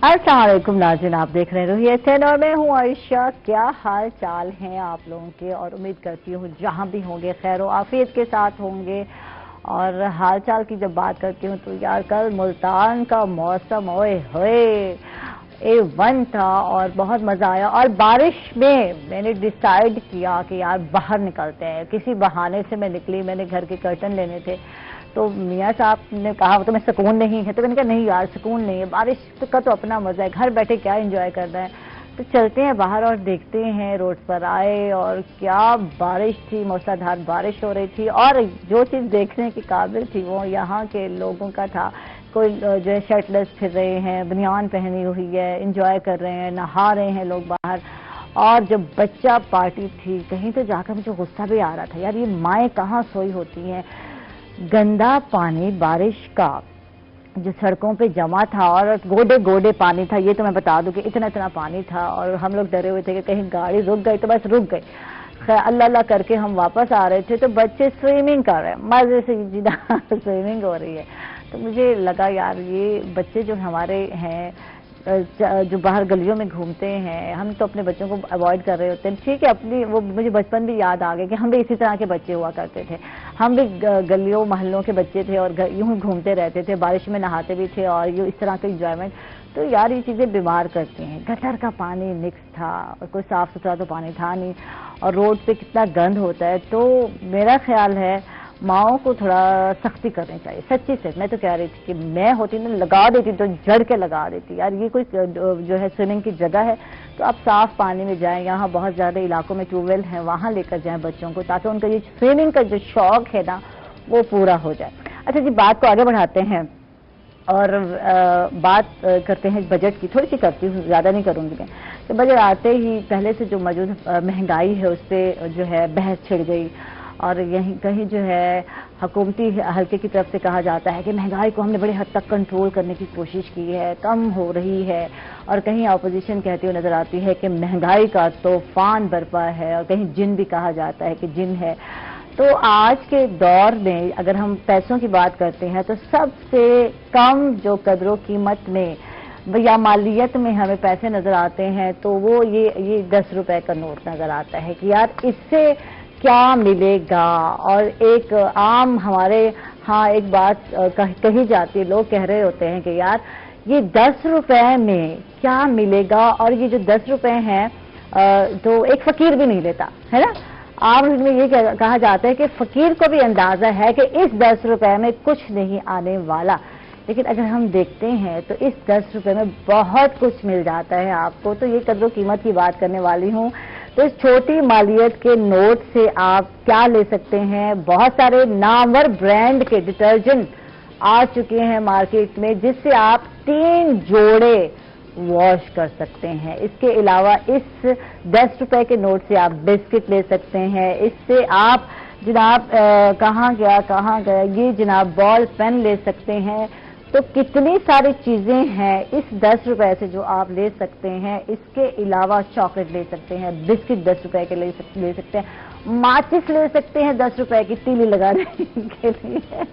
अस्सलाम वालेकुम नाज़रीन, आप देख रहे हैं रूही एसएन और मैं हूं आयशा। क्या हाल चाल हैं आप लोगों के, और उम्मीद करती हूँ जहां भी होंगे खैर आफियत के साथ होंगे। और हाल चाल की जब बात करती हूँ तो यार कल मुल्तान का मौसम ओए होए A1 था और बहुत मजा आया। और बारिश में मैंने डिसाइड किया कि यार बाहर निकलते हैं, किसी बहाने से मैं निकली। मैंने घर के कर्टन लेने थे तो मियाँ साहब ने कहा तो मैं सुकून नहीं है, तो मैंने कहा नहीं यार सुकून नहीं है, बारिश का तो अपना मजा है, घर बैठे क्या एंजॉय करना है। तो चलते हैं बाहर और देखते हैं। रोड पर आए और क्या बारिश थी, मूसलाधार बारिश हो रही थी। और जो चीज़ देखने की काबिल थी वो यहाँ के लोगों का था। कोई जो है शर्टलेस फिर रहे हैं, बनियान पहनी हुई है, एंजॉय कर रहे हैं, नहा रहे हैं लोग बाहर। और जब बच्चा पार्टी थी कहीं तो जाकर मुझे गुस्सा भी आ रहा था, यार ये माएँ कहाँ सोई होती हैं। गंदा पानी बारिश का जो सड़कों पे जमा था और गोडे गोडे पानी था, ये तो मैं बता दूं कि इतना इतना पानी था। और हम लोग डरे हुए थे कि कहीं गाड़ी रुक गई तो बस रुक गई। खैर अल्लाह अल्लाह करके हम वापस आ रहे थे तो बच्चे स्विमिंग कर रहे हैं, मजे से जीना स्विमिंग हो रही है। तो मुझे लगा यार ये बच्चे जो हमारे हैं जो बाहर गलियों में घूमते हैं, हम तो अपने बच्चों को अवॉइड कर रहे होते हैं। ठीक है, अपनी वो मुझे बचपन भी याद आ गया कि हम भी इसी तरह के बच्चे हुआ करते थे। हम भी गलियों महलों के बच्चे थे और यूं ही घूमते रहते थे, बारिश में नहाते भी थे और यूं इस तरह का इंजॉयमेंट। तो यार ये चीज़ें बीमार करती हैं। गटर का पानी मिक्स था और कोई साफ सुथरा तो पानी था नहीं, और रोड पे कितना गंद होता है। तो मेरा ख्याल है माओ को थोड़ा सख्ती करनी चाहिए। सच्ची से मैं तो कह रही थी कि मैं होती ना लगा देती, तो जड़ के लगा देती। यार ये कोई जो है स्विमिंग की जगह है तो आप साफ पानी में जाएं। यहाँ बहुत ज़्यादा इलाकों में ट्यूबवेल हैं, वहाँ लेकर जाएं बच्चों को, ताकि उनका ये स्विमिंग का जो शौक है ना वो पूरा हो जाए। अच्छा जी, बात को आगे बढ़ाते हैं और बात करते हैं बजट की। थोड़ी सी करती हूँ, ज़्यादा नहीं करूँगी मैं। तो बजट आते ही पहले से जो मौजूद महंगाई है उस पर जो है बहस छिड़ गई। और यहीं कहीं जो है हुकूमती हल्के की तरफ से कहा जाता है कि महंगाई को हमने बड़े हद तक कंट्रोल करने की कोशिश की है, कम हो रही है। और कहीं अपोजिशन कहती हुई नजर आती है कि महंगाई का तूफान बरपा है, और कहीं जिन भी कहा जाता है कि जिन है। तो आज के दौर में अगर हम पैसों की बात करते हैं तो सबसे कम जो कदरों कीमत में या मालियत में हमें पैसे नजर आते हैं तो वो ये 10 रुपए का नोट नजर आता है कि यार इससे क्या मिलेगा। और एक आम हमारे हाँ एक बात कही जाती है, लोग कह रहे होते हैं कि यार ये 10 रुपए में क्या मिलेगा। और ये जो 10 रुपए हैं तो एक फकीर भी नहीं लेता है ना। आम में ये कहा जाता है कि फकीर को भी अंदाजा है कि इस 10 रुपए में कुछ नहीं आने वाला। लेकिन अगर हम देखते हैं तो इस 10 रुपए में बहुत कुछ मिल जाता है आपको। तो ये कदर कीमत की बात करने वाली हूँ। तो इस छोटी मालियत के नोट से आप क्या ले सकते हैं। बहुत सारे नामवर ब्रांड के डिटर्जेंट आ चुके हैं मार्केट में, जिससे आप 3 जोड़े वॉश कर सकते हैं। इसके अलावा इस 10 रुपए के नोट से आप बिस्किट ले सकते हैं। इससे आप जनाब कहाँ गया ये जनाब बॉल पेन ले सकते हैं। तो कितनी सारी चीजें हैं इस 10 रुपए से जो आप ले सकते हैं। इसके अलावा चॉकलेट ले सकते हैं, बिस्किट 10 रुपए के ले सकते हैं, माचिस ले सकते हैं 10 रुपए की तीली लगाने के लिए।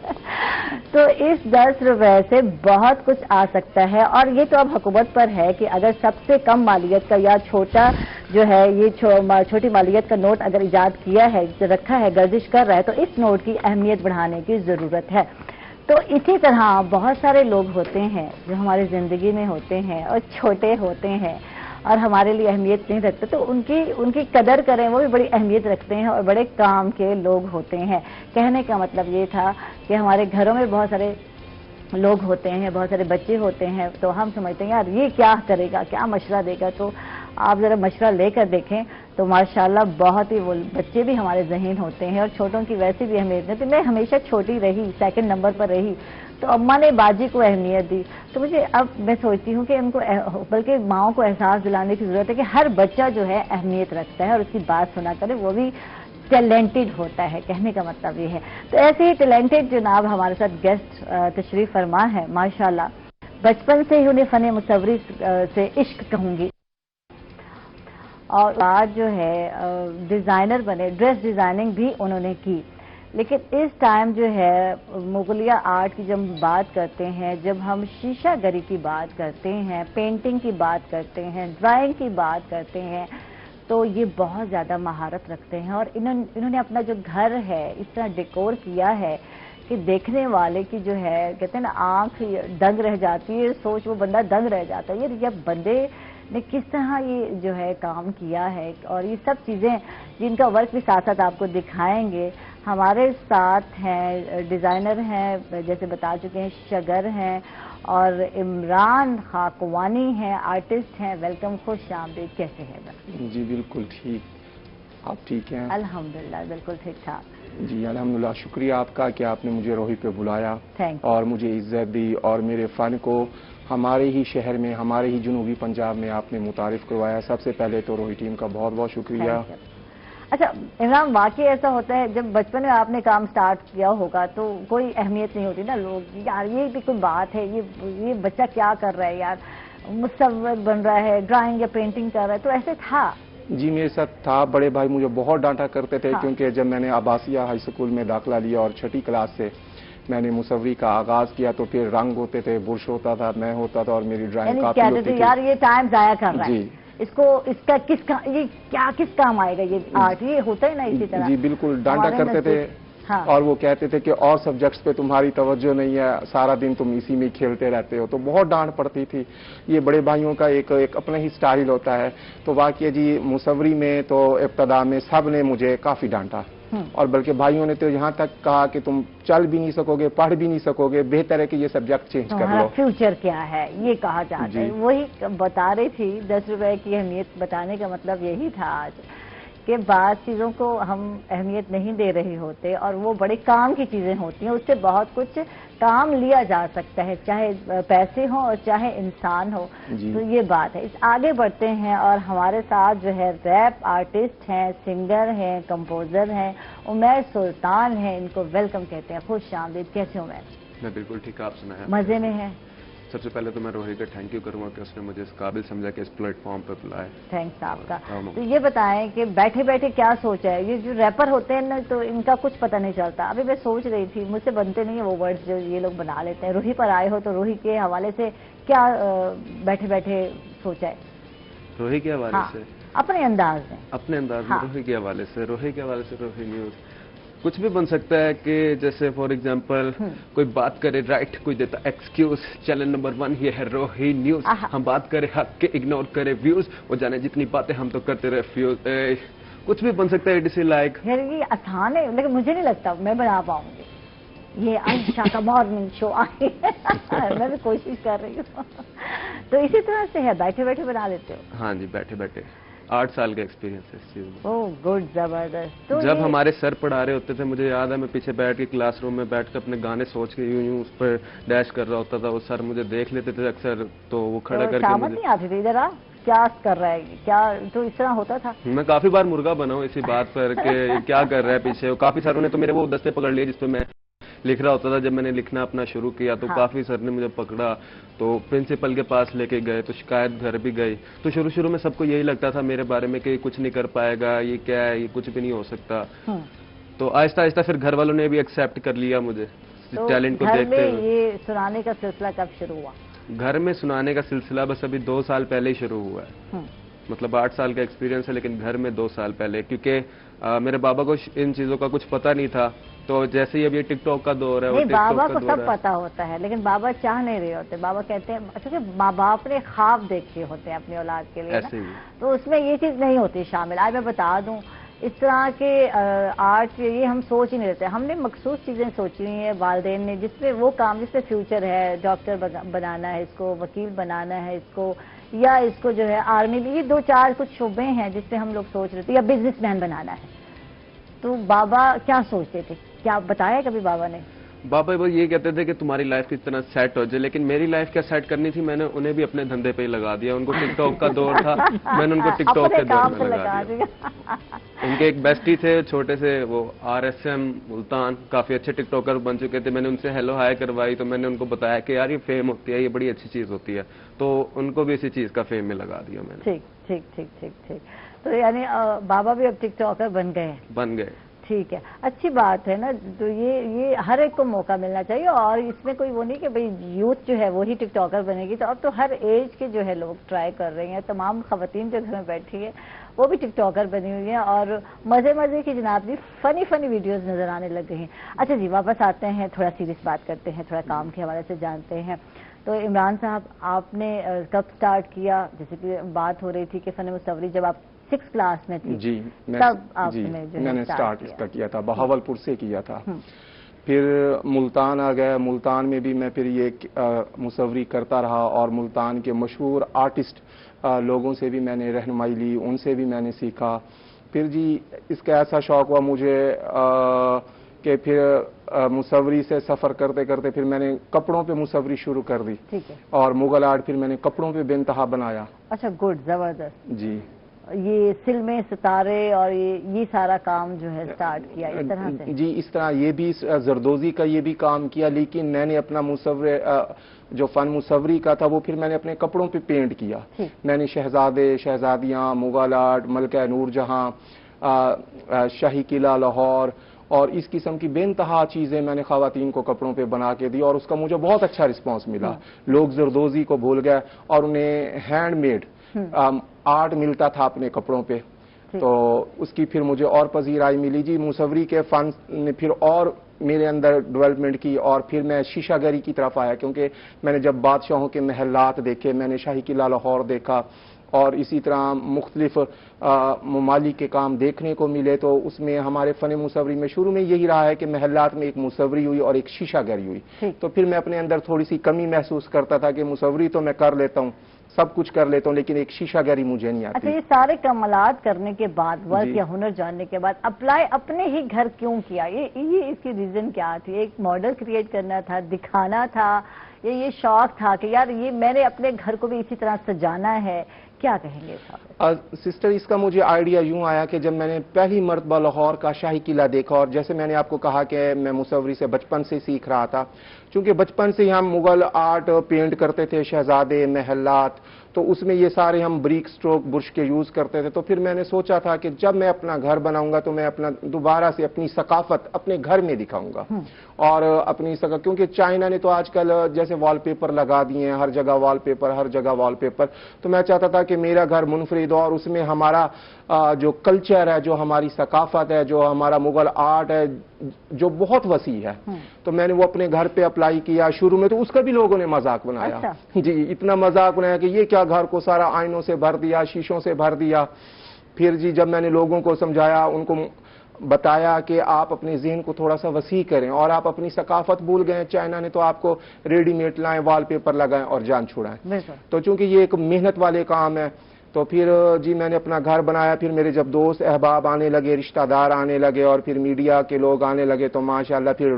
तो इस 10 रुपए से बहुत कुछ आ सकता है। और ये तो अब हुकूमत पर है कि अगर सबसे कम मालियत का या छोटा जो है ये छोटी मालियत का नोट अगर इजाद किया है, रखा है, गर्दिश कर रहा है, तो इस नोट की अहमियत बढ़ाने की जरूरत है। तो इसी तरह बहुत सारे लोग होते हैं जो हमारी जिंदगी में होते हैं और छोटे होते हैं और हमारे लिए अहमियत नहीं रखते, तो उनकी कदर करें, वो भी बड़ी अहमियत रखते हैं और बड़े काम के लोग होते हैं। कहने का मतलब ये था कि हमारे घरों में बहुत सारे लोग होते हैं, बहुत सारे बच्चे होते हैं, तो हम समझते हैं यार ये क्या करेगा, क्या मशवरा देगा। तो आप जरा मशवरा लेकर देखें तो माशाल्लाह बहुत ही वो बच्चे भी हमारे ज़हीन होते हैं और छोटों की वैसे भी अहमियत नहीं। तो मैं हमेशा छोटी रही, सेकंड नंबर पर रही, तो अम्मा ने बाजी को अहमियत दी। तो मुझे अब मैं सोचती हूँ कि उनको बल्कि माओ को एहसास दिलाने की जरूरत है कि हर बच्चा जो है अहमियत रखता है और उसकी बात सुना करे, वो भी टैलेंटेड होता है। कहने का मतलब ये है। तो ऐसे ही टैलेंटेड जनाब हमारे साथ गेस्ट तशरीफ फरमा है माशाल्लाह। बचपन से ही उन्हें फन मुसव्वरी से इश्क कहूंगी और आज जो है डिजाइनर बने, ड्रेस डिजाइनिंग भी उन्होंने की। لیکن اس ٹائم جو ہے مغلیہ آرٹ کی جب ہم بات کرتے ہیں، جب ہم شیشہ گری کی بات کرتے ہیں، پینٹنگ کی بات کرتے ہیں، ڈرائنگ کی بات کرتے ہیں، تو یہ بہت زیادہ مہارت رکھتے ہیں، اور انہوں نے اپنا جو گھر ہے اس طرح ڈیکور کیا ہے کہ دیکھنے والے کی جو ہے کہتے ہیں نا آنکھ دنگ رہ جاتی ہے، سوچ وہ بندہ دنگ رہ جاتا ہے، یہ بندے نے کس طرح یہ جو ہے کام کیا ہے. اور یہ سب چیزیں جن کا ورک بھی ساتھ ساتھ آپ کو دکھائیں گے. ہمارے ساتھ ہیں ڈیزائنر ہیں، جیسے بتا چکے ہیں شگر ہیں، اور عمران خاکوانی ہیں، آرٹسٹ ہیں. ویلکم، خوش آمدید. کیسے ہیں؟ جی بالکل ٹھیک. آپ ٹھیک ہیں؟ الحمدللہ بالکل ٹھیک ٹھاک. جی الحمدللہ. شکریہ آپ کا کہ آپ نے مجھے روہی پہ بلایا اور مجھے عزت دی اور میرے فن کو ہمارے ہی شہر میں، ہمارے ہی جنوبی پنجاب میں آپ نے متعارف کروایا. سب سے پہلے تو روہی ٹیم کا بہت بہت شکریہ. اچھا عمران، واقعی ایسا ہوتا ہے جب بچپن میں آپ نے کام سٹارٹ کیا ہوگا تو کوئی اہمیت نہیں ہوتی نا، لوگ یار یہ بھی کوئی بات ہے، یہ بچہ کیا کر رہا ہے یار، مصور بن رہا ہے، ڈرائنگ یا پینٹنگ کر رہا ہے، تو ایسے تھا؟ جی میرے ساتھ تھا. بڑے بھائی مجھے بہت ڈانٹا کرتے تھے کیونکہ جب میں نے عباسیہ ہائی اسکول میں داخلہ لیا اور 6ٹھی کلاس سے میں نے مصوری کا آغاز کیا تو پھر رنگ ہوتے تھے، برش ہوتا تھا، میں ہوتا تھا اور میری ڈرائنگ کافی ہوتی تھی. یار یہ ٹائم ضائع کر رہا ہے. جی اس کا کس کام آئے گا یہ آرٹ؟ یہ ہوتا ہے نا اسی طرح. جی بالکل ڈانٹا کرتے تھے. اور وہ کہتے تھے کہ اور سبجیکٹس پہ تمہاری توجہ نہیں ہے، سارا دن تم اسی میں کھیلتے رہتے ہو. تو بہت ڈانٹ پڑتی تھی. یہ بڑے بھائیوں کا ایک اپنا ہی سٹائل ہوتا ہے. تو واقعی جی مصوری میں تو ابتدا میں سب نے مجھے کافی ڈانٹا، اور بلکہ بھائیوں نے تو یہاں تک کہا کہ تم چل بھی نہیں سکو گے، پڑھ بھی نہیں سکو گے، بہتر ہے کہ یہ سبجیکٹ چینج کر لو. فیوچر کیا ہے یہ کہا جاتا ہے. وہی بتا رہی تھی، 10 روپے کی اہمیت بتانے کا مطلب یہی تھا آج کہ بعض چیزوں کو ہم اہمیت نہیں دے رہے ہوتے اور وہ بڑے کام کی چیزیں ہوتی ہیں، اس سے بہت کچھ کام لیا جا سکتا ہے، چاہے پیسے ہوں اور چاہے انسان ہو. تو یہ بات ہے. آگے بڑھتے ہیں اور ہمارے ساتھ جو ہے ریپ آرٹسٹ ہیں، سنگر ہیں، کمپوزر ہیں، عمیر سلطان ہیں. ان کو ویلکم کہتے ہیں. خوش آمدید. کیسے عمیر؟ میں بالکل ٹھیک. آپ سنائیں؟ مزے میں ہے. سب سے پہلے تو میں روہی کا تھینک یو کروں گا کہ اس نے مجھے اس قابل سمجھا کہ اس پلیٹ فارم پہ بلائے. تھینکس آپ کا. تو یہ بتائیں کہ بیٹھے بیٹھے کیا سوچا ہے؟ یہ جو ریپر ہوتے ہیں نا تو ان کا کچھ پتہ نہیں چلتا. ابھی میں سوچ رہی تھی مجھ سے بنتے نہیں ہیں وہ ورڈز جو یہ لوگ بنا لیتے ہیں. روہی پر آئے ہو تو روہی کے حوالے سے کیا بیٹھے بیٹھے سوچا ہے؟ روہی کے حوالے سے اپنے انداز میں. اپنے انداز میں روہی کے حوالے سے روہی نیوز کچھ بھی بن سکتا ہے. کہ جیسے فار ایگزامپل کوئی بات کرے رائٹ، کوئی دیتا ایکسکیوز، چینل نمبر 1 یہ ہے روہی نیوز. ہم بات کرے حق کے، اگنور کرے ویوز، وہ جانے جتنی باتیں ہم تو کرتے رہے فیوز. کچھ بھی بن سکتا ہے. اٹ از لائک یہ آسان ہے لیکن مجھے نہیں لگتا میں بنا پاؤں گی. یہ عائشہ کا مارننگ شو آئی میں بھی کوشش کر رہی ہوں. تو اسی طرح سے ہے، بیٹھے بیٹھے بنا لیتے ہو؟ ہاں جی بیٹھے بیٹھے. 8 سال کا ایکسپیرینس ہے اس چیز میں. اوہ گڈ، زبردست. جب ہمارے سر پڑھا رہے ہوتے تھے مجھے یاد ہے میں پیچھے بیٹھ کے کلاس روم میں بیٹھ کے اپنے گانے سوچ کے یوں اس پر ڈیش کر رہا ہوتا تھا. وہ سر مجھے دیکھ لیتے تھے اکثر تو وہ کھڑا کر کے مجھے نہیں آتی تھی ذرا کیا کر رہا ہے کیا، تو اس طرح ہوتا تھا. میں کافی بار مرغا بنا ہوں اسی بات پر کہ کیا کر رہا ہے پیچھے. کافی ساروں نے تو میرے وہ دستے پکڑ لیے جس پہ میں لکھ رہا ہوتا تھا. جب میں نے لکھنا اپنا شروع کیا تو کافی سر نے مجھے پکڑا تو پرنسپل کے پاس لے کے گئے تو شکایت گھر بھی گئی. تو شروع میں سب کو یہی لگتا تھا میرے بارے میں کہ یہ کچھ نہیں کر پائے گا، یہ کیا ہے، یہ کچھ بھی نہیں ہو سکتا. تو آہستہ آہستہ پھر گھر والوں نے بھی ایکسیپٹ کر لیا مجھے ٹیلنٹ کو دیکھتے ہوئے. یہ سنانے کا سلسلہ کب شروع ہوا؟ گھر میں سنانے کا سلسلہ بس ابھی 2 سال پہلے ہی شروع ہوا ہے. مطلب 8 سال کا ایکسپیرینس ہے لیکن گھر میں 2 سال پہلے، کیونکہ میرے بابا کو ان چیزوں کا کچھ پتہ نہیں تھا. تو جیسے ہی اب یہ ٹک ٹاک کا دور ہے، بابا کو سب پتا ہوتا ہے لیکن بابا چاہ نہیں رہے ہوتے. بابا کہتے ہیں اچھا ماں باپ نے خواب دیکھے ہوتے ہیں اپنی اولاد کے لیے، تو اس میں یہ چیز نہیں ہوتی شامل. آج میں بتا دوں اس طرح کے آرٹ یہ ہم سوچ ہی نہیں رہتے. ہم نے مخصوص چیزیں سوچی ہیں والدین نے جس پہ وہ کام، جس پہ فیوچر ہے. ڈاکٹر بنانا ہے اس کو، وکیل بنانا ہے اس کو، یا اس کو جو ہے آرمی بھی. یہ 2-4 کچھ شعبے ہیں جس پہ ہم لوگ سوچ رہے تھے، یا بزنس مین بنانا ہے. تو بابا کیا سوچتے تھے؟ کیا بتایا کبھی بابا نے؟ بابا بس یہ کہتے تھے کہ تمہاری لائف کس طرح سیٹ ہو جائے. لیکن میری لائف کیا سیٹ کرنی تھی میں نے انہیں بھی اپنے دھندے پہ ہی لگا دیا. ان کو ٹک ٹاک کا دور تھا، میں نے ان کو ٹک ٹاک کے دور میں لگا دیا. ان کے ایک بیسٹی تھے چھوٹے سے، وہ RSM ملتان، کافی اچھے ٹک ٹاکر بن چکے تھے. میں نے ان سے ہیلو ہائی کروائی تو میں نے ان کو بتایا کہ یار یہ فیم ہوتی ہے، یہ بڑی اچھی چیز ہوتی ہے. تو ان کو بھی اسی چیز کا فیم میں لگا دیا میں نے. ٹھیک ٹھیک ٹھیک ٹھیک ٹھیک. تو یعنی بابا بھی اب ٹک ٹاکر بن گئے؟ بن گئے. ٹھیک ہے، اچھی بات ہے نا. تو یہ ہر ایک کو موقع ملنا چاہیے، اور اس میں کوئی وہ نہیں کہ بھئی یوتھ جو ہے وہی ٹک ٹاکر بنے گی. تو اب تو ہر ایج کے جو ہے لوگ ٹرائی کر رہے ہیں. تمام خواتین جو گھر میں بیٹھی ہیں وہ بھی ٹک ٹاکر بنی ہوئی ہیں، اور مزے کی جناب جی فنی ویڈیوز نظر آنے لگ گئی ہیں. اچھا جی، واپس آتے ہیں، تھوڑا سیریس بات کرتے ہیں، تھوڑا کام کے حوالے سے جانتے ہیں. تو عمران صاحب، آپ نے کب سٹارٹ کیا؟ جیسے کہ بات ہو رہی تھی کہ فن مصوری جب آپ 6 کلاس میں تھی، جی تب آپ نے جو میں نے سٹارٹ اس کا کیا تھا، بہاولپور سے کیا تھا. پھر ملتان آ گیا. ملتان میں بھی میں پھر یہ مصوری کرتا رہا، اور ملتان کے مشہور آرٹسٹ لوگوں سے بھی میں نے رہنمائی لی، ان سے بھی میں نے سیکھا. پھر جی اس کا ایسا شوق ہوا مجھے کہ پھر مصوری سے سفر کرتے کرتے پھر میں نے کپڑوں پہ مصوری شروع کر دی. ٹھیک ہے. اور مغل آرٹ پھر میں نے کپڑوں پہ بے انتہا بنایا. اچھا، گڈ، زبردست. جی، یہ سلمے ستارے اور یہ سارا کام جو ہے سٹارٹ کیا اس طرح سے؟ جی، اس طرح یہ بھی زردوزی کا یہ بھی کام کیا، لیکن میں نے اپنا جو فن مصوری کا تھا وہ پھر میں نے اپنے کپڑوں پہ پینٹ کیا. میں نے شہزادے، شہزادیاں، مغل آرٹ، ملکہ نور جہاں، شاہی قلعہ لاہور اور اس قسم کی بے انتہا چیزیں میں نے خواتین کو کپڑوں پہ بنا کے دی، اور اس کا مجھے بہت اچھا رسپانس ملا. لوگ زردوزی کو بھول گئے اور انہیں ہینڈ میڈ آرٹ ملتا تھا اپنے کپڑوں پہ. تو اس کی پھر مجھے اور پذیرائی ملی. جی، مصوری کے فن نے پھر اور میرے اندر ڈیولپمنٹ کی، اور پھر میں شیشہ گری کی طرف آیا، کیونکہ میں نے جب بادشاہوں کے محلات دیکھے، میں نے شاہی قلعہ لاہور دیکھا، اور اسی طرح مختلف ممالک کے کام دیکھنے کو ملے. تو اس میں ہمارے فن مصوری میں شروع میں یہی رہا ہے کہ محلات میں ایک مصوری ہوئی اور ایک شیشہ گری ہوئی. تو پھر میں اپنے اندر تھوڑی سی کمی محسوس کرتا تھا کہ مصوری تو میں کر لیتا ہوں، سب کچھ کر لیتا ہوں، لیکن ایک شیشہ گری مجھے نہیں آتی. اچھا، یہ سارے کمالات کرنے کے بعد، ورک یا ہنر جاننے کے بعد اپلائی اپنے ہی گھر کیوں کیا؟ یہ اس کی ریزن کیا تھی؟ ایک ماڈل کریٹ کرنا تھا، دکھانا تھا، یا یہ شوق تھا کہ یار یہ میں نے اپنے گھر کو بھی اسی طرح سجانا ہے؟ کیا کہیں گے صاحب؟ سسٹر، اس کا مجھے آئیڈیا یوں آیا کہ جب میں نے پہلی مرتبہ لاہور کا شاہی قلعہ دیکھا، اور جیسے میں نے آپ کو کہا کہ میں مصوری سے بچپن سے سیکھ رہا تھا، چونکہ بچپن سے ہی ہم مغل آرٹ پینٹ کرتے تھے، شہزادے، محلات، تو اس میں یہ سارے ہم بریک سٹروک برش کے یوز کرتے تھے. تو پھر میں نے سوچا تھا کہ جب میں اپنا گھر بناؤں گا تو میں اپنا دوبارہ سے اپنی ثقافت اپنے گھر میں دکھاؤں گا. اور اپنی کیونکہ چائنا نے تو آج کل جیسے وال پیپر لگا دیے ہیں، ہر جگہ وال پیپر، ہر جگہ وال پیپر. تو میں چاہتا تھا کہ میرا گھر منفرد ہو، اور اس میں ہمارا جو کلچر ہے، جو ہماری ثقافت ہے، جو ہمارا مغل آرٹ ہے، جو بہت وسیع ہے. تو میں نے وہ اپنے گھر پہ اپلائی کیا. شروع میں تو اس کا بھی لوگوں نے مذاق بنایا. جی، اتنا مذاق بنایا کہ یہ کیا گھر کو سارا آئینوں سے بھر دیا، شیشوں سے بھر دیا. پھر جی جب میں نے لوگوں کو سمجھایا، ان کو بتایا کہ آپ اپنے ذہن کو تھوڑا سا وسیع کریں، اور آپ اپنی ثقافت بھول گئے. چائنا نے تو آپ کو ریڈی میڈ لائیں، وال پیپر لگائیں اور جان چھوڑائیں. تو چونکہ یہ ایک محنت والے کام ہے، تو پھر جی میں نے اپنا گھر بنایا. پھر میرے جب دوست احباب آنے لگے، رشتہ دار آنے لگے، اور پھر میڈیا کے لوگ آنے لگے، تو ماشاءاللہ پھر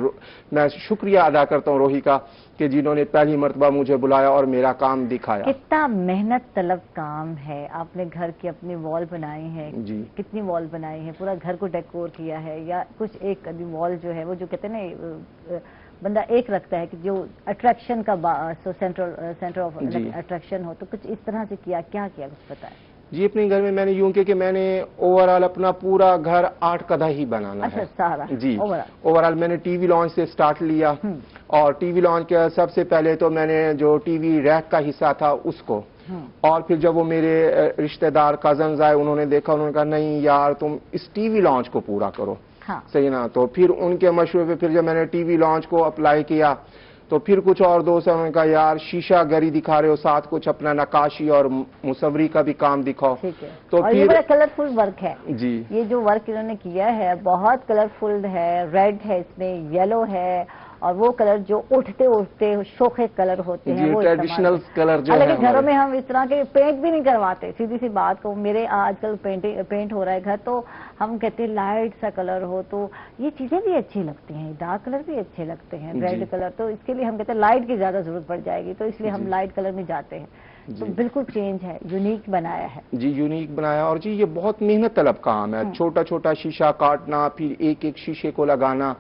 میں شکریہ ادا کرتا ہوں روہی کا کہ جنہوں نے پہلی مرتبہ مجھے بلایا اور میرا کام دکھایا. کتنا محنت طلب کام ہے. آپ نے گھر کی اپنی وال بنائی ہے. جی، کتنی وال بنائی ہے؟ پورا گھر کو ڈیکور کیا ہے، یا کچھ ایک وال جو ہے وہ جو کہتے ہیں نا بندہ ایک رکھتا ہے کہ جو اٹریکشن کا سینٹر آف اٹریکشن ہو، تو کچھ اس طرح سے کیا کچھ بتائیں. جی، اپنے گھر میں میں نے یوں کہ میں نے اوور آل اپنا پورا گھر 8 قدہ ہی بنانا ہے. سارا؟ جی، اوور آل میں نے ٹی وی لانچ سے سٹارٹ لیا، اور ٹی وی لانچ کے سب سے پہلے تو میں نے جو ٹی وی ریک کا حصہ تھا اس کو، اور پھر جب وہ میرے رشتہ دار کزنز آئے، انہوں نے دیکھا، انہوں نے کہا نہیں یار تم اس ٹی وی لانچ کو پورا کرو. صحیح نا. تو پھر ان کے مشورے پہ پھر جب میں نے ٹی وی لانچ کو اپلائی کیا، تو پھر کچھ اور دوست ہیں، انہوں نے کہا یار شیشہ گری دکھا رہے ہو، ساتھ کچھ اپنا نقاشی اور مصوری کا بھی کام دکھاؤ. تو یہ بڑا کلرفل ورک ہے. جی، یہ جو ورک انہوں نے کیا ہے بہت کلرفل ہے. ریڈ ہے اس میں، یلو ہے، اور وہ کلر جو اٹھتے شوخے کلر ہوتے ہیں، وہ ٹریڈیشنل کلر جو ہے. حالانکہ گھروں میں ہم اس طرح کے پینٹ بھی نہیں کرواتے. سیدھی سی بات کو، میرے آج کل پینٹ ہو رہا ہے گھر، تو ہم کہتے ہیں لائٹ سا کلر ہو. تو یہ چیزیں بھی اچھی لگتی ہیں، ڈارک کلر بھی اچھے لگتے ہیں، ریڈ کلر. تو اس کے لیے ہم کہتے ہیں لائٹ کی زیادہ ضرورت پڑ جائے گی، تو اس لیے ہم لائٹ کلر میں جاتے ہیں. تو بالکل چینج ہے، یونیک بنایا ہے. جی، یونیک بنایا. اور جی یہ بہت محنت طلب کام ہے. چھوٹا چھوٹا شیشہ کاٹنا، پھر ایک ایک شیشے کو لگانا.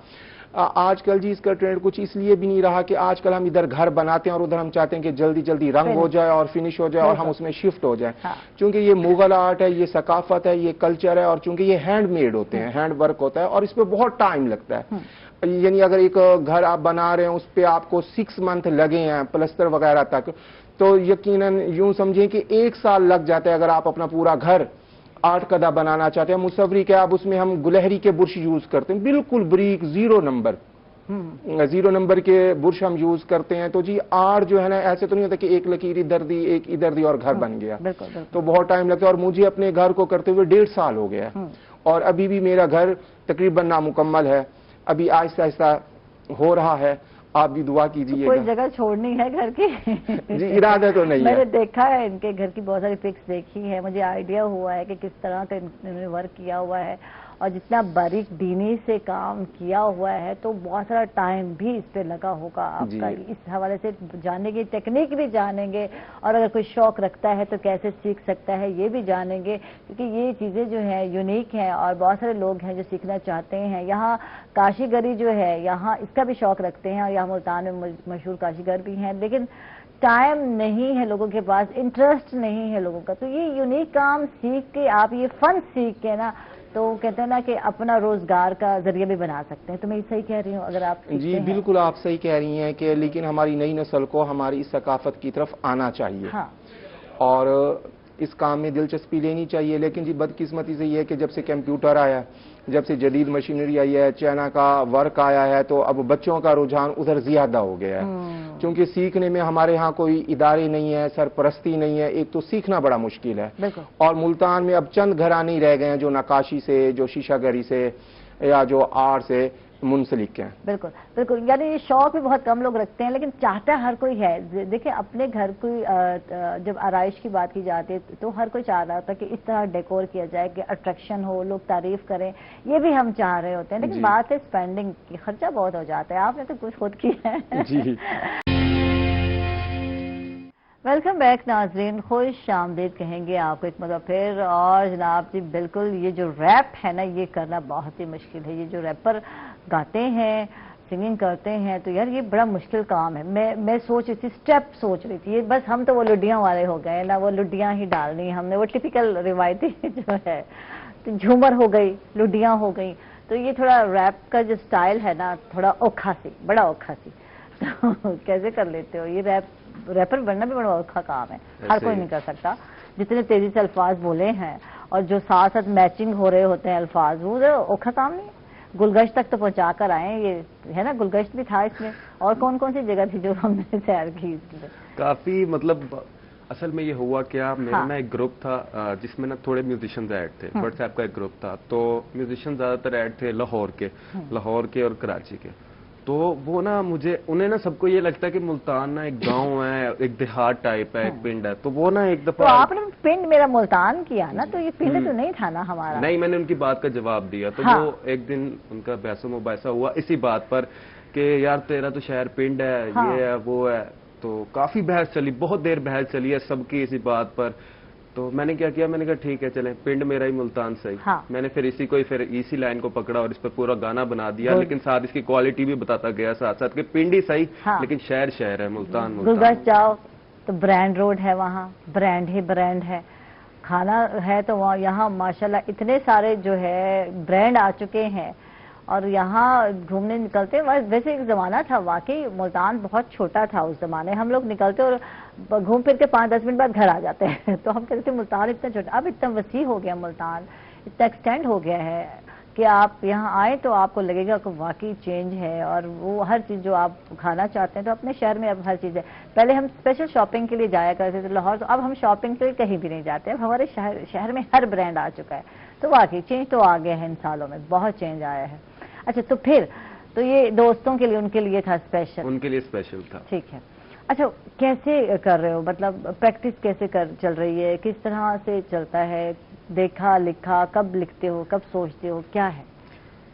आजकल जी इसका ट्रेंड कुछ इसलिए भी नहीं रहा कि आजकल हम इधर घर बनाते हैं और उधर हम चाहते हैं कि जल्दी जल्दी रंग हो जाए और फिनिश हो जाए और हम उसमें शिफ्ट हो जाए। क्योंकि ये मुगल आर्ट है, ये सकाफत है, ये कल्चर है, और चूंकि ये हैंडमेड होते हैं, हैंड वर्क होता है और इस पर बहुत टाइम लगता है। यानी अगर एक घर आप बना रहे हैं उस पर आपको 6 मंथ लगे हैं प्लस्तर वगैरह तक, तो यकीनन यूं समझें कि 1 साल लग जाता है अगर आप अपना पूरा घर 8 कदा बनाना चाहते हैं। मुसव्वरी के अब उसमें हम गुलहरी के बुर्श यूज करते हैं, बिल्कुल ब्रीक 0 नंबर के बुर्श हम यूज करते हैं। तो जी आर्ट जो है ना, ऐसे तो नहीं होता कि एक लकीर इधर दी एक इधर दी और घर बन गया। तो बहुत टाइम लगता है, और मुझे अपने घर को करते हुए 1.5 साल हो गया और अभी भी मेरा घर तकरीबन नामुकम्मल है, अभी आहिस्ता आहिस्ता हो रहा है। आप भी दुआ कीजिए। कोई जगह छोड़नी है घर की? जी इरादा तो नहीं है। मैंने देखा है इनके घर की बहुत सारी पिक्स देखी है, मुझे आइडिया हुआ है कि किस तरह का इन्होंने वर्क किया हुआ है और जितना बारीक दीनी से काम किया हुआ है, तो बहुत सारा टाइम भी इस पे लगा होगा आपका। इस हवाले से जानेंगे, टेक्निक भी जानेंगे, और अगर कोई शौक रखता है तो कैसे सीख सकता है ये भी जानेंगे, क्योंकि ये चीजें जो है यूनिक हैं और बहुत सारे लोग हैं जो सीखना चाहते हैं। यहाँ काशीगरी जो है, यहाँ इसका भी शौक रखते हैं और यहाँ मुल्तान में मशहूर काशीगर भी हैं, लेकिन टाइम नहीं है लोगों के पास, इंटरेस्ट नहीं है लोगों का। तो ये यूनिक काम सीख के आप ये फन सीख के ना, तो कहते हैं ना कि अपना रोजगार का जरिया भी बना सकते हैं। तो मैं सही कह रही हूँ अगर आप? जी बिल्कुल आप सही कह रही हैं कि लेकिन हमारी नई नस्ल को हमारी इस सकाफत की तरफ आना चाहिए। हाँ। और इस काम में दिलचस्पी लेनी चाहिए। लेकिन जी बदकिस्मती से ये है कि जब से कंप्यूटर आया, जब से जदीद मशीनरी आई है, चाइना का वर्क आया है, तो अब बच्चों का रुझान उधर ज्यादा हो गया है। क्योंकि सीखने में हमारे यहाँ कोई इदारे नहीं है, सरपरस्ती नहीं है, एक तो सीखना बड़ा मुश्किल है। और मुल्तान में अब चंद घराने ही रह गए हैं जो नक्काशी से, जो शीशागरी से या जो आर्ट से मुंसलिक हैं। बिल्कुल बिल्कुल, यानी ये शौक भी बहुत कम लोग रखते हैं, लेकिन चाहता हर कोई है। देखिए अपने घर कोई जब आराइश की बात की जाती है तो हर कोई चाह रहा होता है कि इस तरह डेकोर किया जाए कि अट्रैक्शन हो, लोग तारीफ करें, ये भी हम चाह रहे होते हैं। लेकिन बात है स्पेंडिंग की, खर्चा बहुत हो जाता है। आपने तो कुछ खुद किया है। जी वेलकम बैक नाजरीन, खुश आमदीद कहेंगे आपको एक मतलब फिर। और जनाब जी बिल्कुल, ये जो रैप है ना, ये करना बहुत ही मुश्किल है। ये जो रैपर गाते हैं, सिंगिंग करते हैं, तो यार ये बड़ा मुश्किल काम है। मैं सोच रही थी, स्टेप सोच रही थी, ये बस हम तो वो लुडियां वाले हो गए ना, वो लुडियां ही डालनी हमने, वो टिपिकल रिवायती जो है, तो झूमर हो गई, लुडियां हो गई। तो ये थोड़ा रैप का जो स्टाइल है ना, थोड़ा औखा सी, बड़ा औखा सी। तो कैसे कर लेते हो ये रैपर बनना भी बड़ा औखा काम है, हर कोई नहीं कर सकता। जितने तेजी से अल्फाज बोले हैं और जो साथ साथ मैचिंग हो रहे होते हैं अल्फाज, वो औखा काम नहीं। गुलगश्त तक तो पहुंचा कर आए, ये है ना, गुलगश्त भी था इसमें। और कौन कौन सी जगह थी जो हमने तैयार की इसलिए? काफी मतलब असल में ये हुआ क्या, मेरा ना एक ग्रुप था जिसमें ना थोड़े म्यूजिशियंस ऐड थे, व्हाट्सएप का एक ग्रुप था। तो म्यूजिशियन ज्यादातर ऐड थे लाहौर के और कराची के। तो वो ना उन्हें ना सबको ये लगता है कि मुल्तान ना एक गांव है, एक देहात टाइप है, एक पिंड है। तो वो ना एक दफा, तो आपने पिंड मेरा मुल्तान किया ना, तो ये पिंड तो नहीं था ना हमारा? नहीं, मैंने उनकी बात का जवाब दिया। तो वो एक दिन उनका बहसो मुबाहिसा हुआ इसी बात पर कि यार तेरा तो शहर पिंड है, ये है वो है। तो काफी बहस चली, बहुत देर बहस चली है सबकी इसी बात पर। तो मैंने क्या किया, मैंने कहा ठीक है चलें, पिंड मेरा ही मुल्तान सही। मैंने फिर इसी लाइन को पकड़ा और इस पर पूरा गाना बना दिया, लेकिन साथ इसकी क्वालिटी भी बताता गया साथ साथ कि पिंड ही सही, लेकिन शहर है, मुल्तान। गुलगश्त जाओ तो ब्रांड रोड है, वहाँ ब्रांड ही ब्रांड है। खाना है तो वहाँ, यहाँ माशाल्लाह इतने सारे जो है ब्रांड आ चुके हैं। और यहाँ घूमने निकलते, वैसे एक जमाना था वाकई मुल्तान बहुत छोटा था उस जमाने, हम लोग निकलते और घूम फिर के 5-10 मिनट बाद घर आ जाते हैं। तो हम कहते थे मुल्तान इतना छोटा, अब इतना वसी हो गया मुल्तान, इतना एक्सटेंड हो गया है कि आप यहाँ आए तो आपको लगेगा कि वाकई चेंज है। और वो हर चीज़ जो आप खाना चाहते हैं तो अपने शहर में अब हर चीज़ है। पहले हम स्पेशल शॉपिंग के लिए जाया करते थे लाहौर, तो अब हम शॉपिंग के लिए कहीं भी नहीं जाते। अब हमारे शहर में हर ब्रांड आ चुका है। तो वाकई चेंज तो आ गया है, इन सालों में बहुत चेंज आया है। अच्छा, तो फिर तो ये दोस्तों के लिए, उनके लिए था स्पेशल? उनके लिए स्पेशल था। ठीक है। अच्छा, कैसे कर रहे हो, मतलब प्रैक्टिस कैसे चल रही है, किस तरह से चलता है? देखा लिखा, कब लिखते हो, कब सोचते हो, क्या है?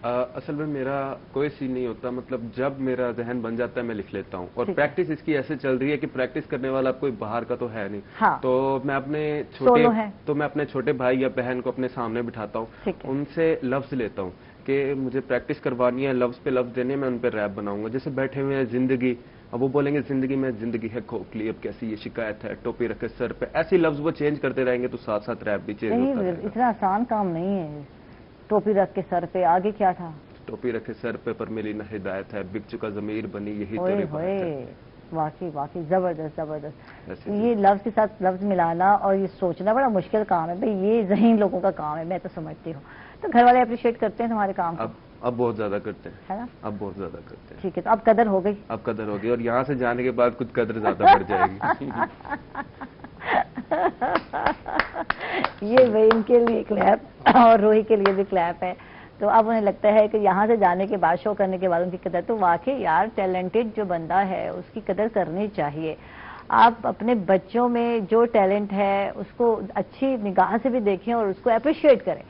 असल में मेरा कोई सीन नहीं होता, मतलब जब मेरा जहन बन जाता है मैं लिख लेता हूँ। और प्रैक्टिस इसकी ऐसे चल रही है कि प्रैक्टिस करने वाला कोई बाहर का तो है नहीं। हाँ। तो मैं अपने छोटे भाई या बहन को अपने सामने बिठाता हूँ, उनसे लफ्ज लेता हूँ कि मुझे प्रैक्टिस करवानी है, लफ्ज पे लफ्ज देने, मैं उन पे रैप बनाऊंगा। जैसे बैठे हुए हैं जिंदगी, अब वो बोलेंगे जिंदगी में जिंदगी है खोखली, अब कैसी ये शिकायत है, टोपी रखे सर पे, ऐसे लफ्ज वो चेंज करते रहेंगे तो साथ साथ रैप भी चेंज होता रहेगा। इतना आसान काम नहीं है। टोपी रख के सर पे, आगे क्या था? टोपी रखे सर पे पर मिली न हिदायत है, बिक चुका ज़मीर बनी यही तो रिवायत है। वाकई जबरदस्त। ये लफ्ज के साथ लफ्ज मिलाना और ये सोचना बड़ा मुश्किल काम है भाई, ये ज़हीन लोगों का काम है, मैं तो समझती हूँ। तो घर वाले अप्रिशिएट करते हैं तुम्हारे काम को? अब बहुत ज्यादा करते हैं, है ना? अब बहुत ज्यादा करते हैं। ठीक है, तो अब कदर हो गई? अब कदर हो गई, और यहाँ से जाने के बाद कुछ कदर ज्यादा बढ़ जाएगी। ये भाई इनके लिए क्लैप और रोही के लिए भी क्लैप है। तो अब उन्हें लगता है कि यहाँ से जाने के बाद, शो करने के बाद उनकी कदर, तो वाकई यार टैलेंटेड जो बंदा है उसकी कदर करनी चाहिए। आप अपने बच्चों में जो टैलेंट है उसको अच्छी निगाह से भी देखें और उसको अप्रिशिएट करें,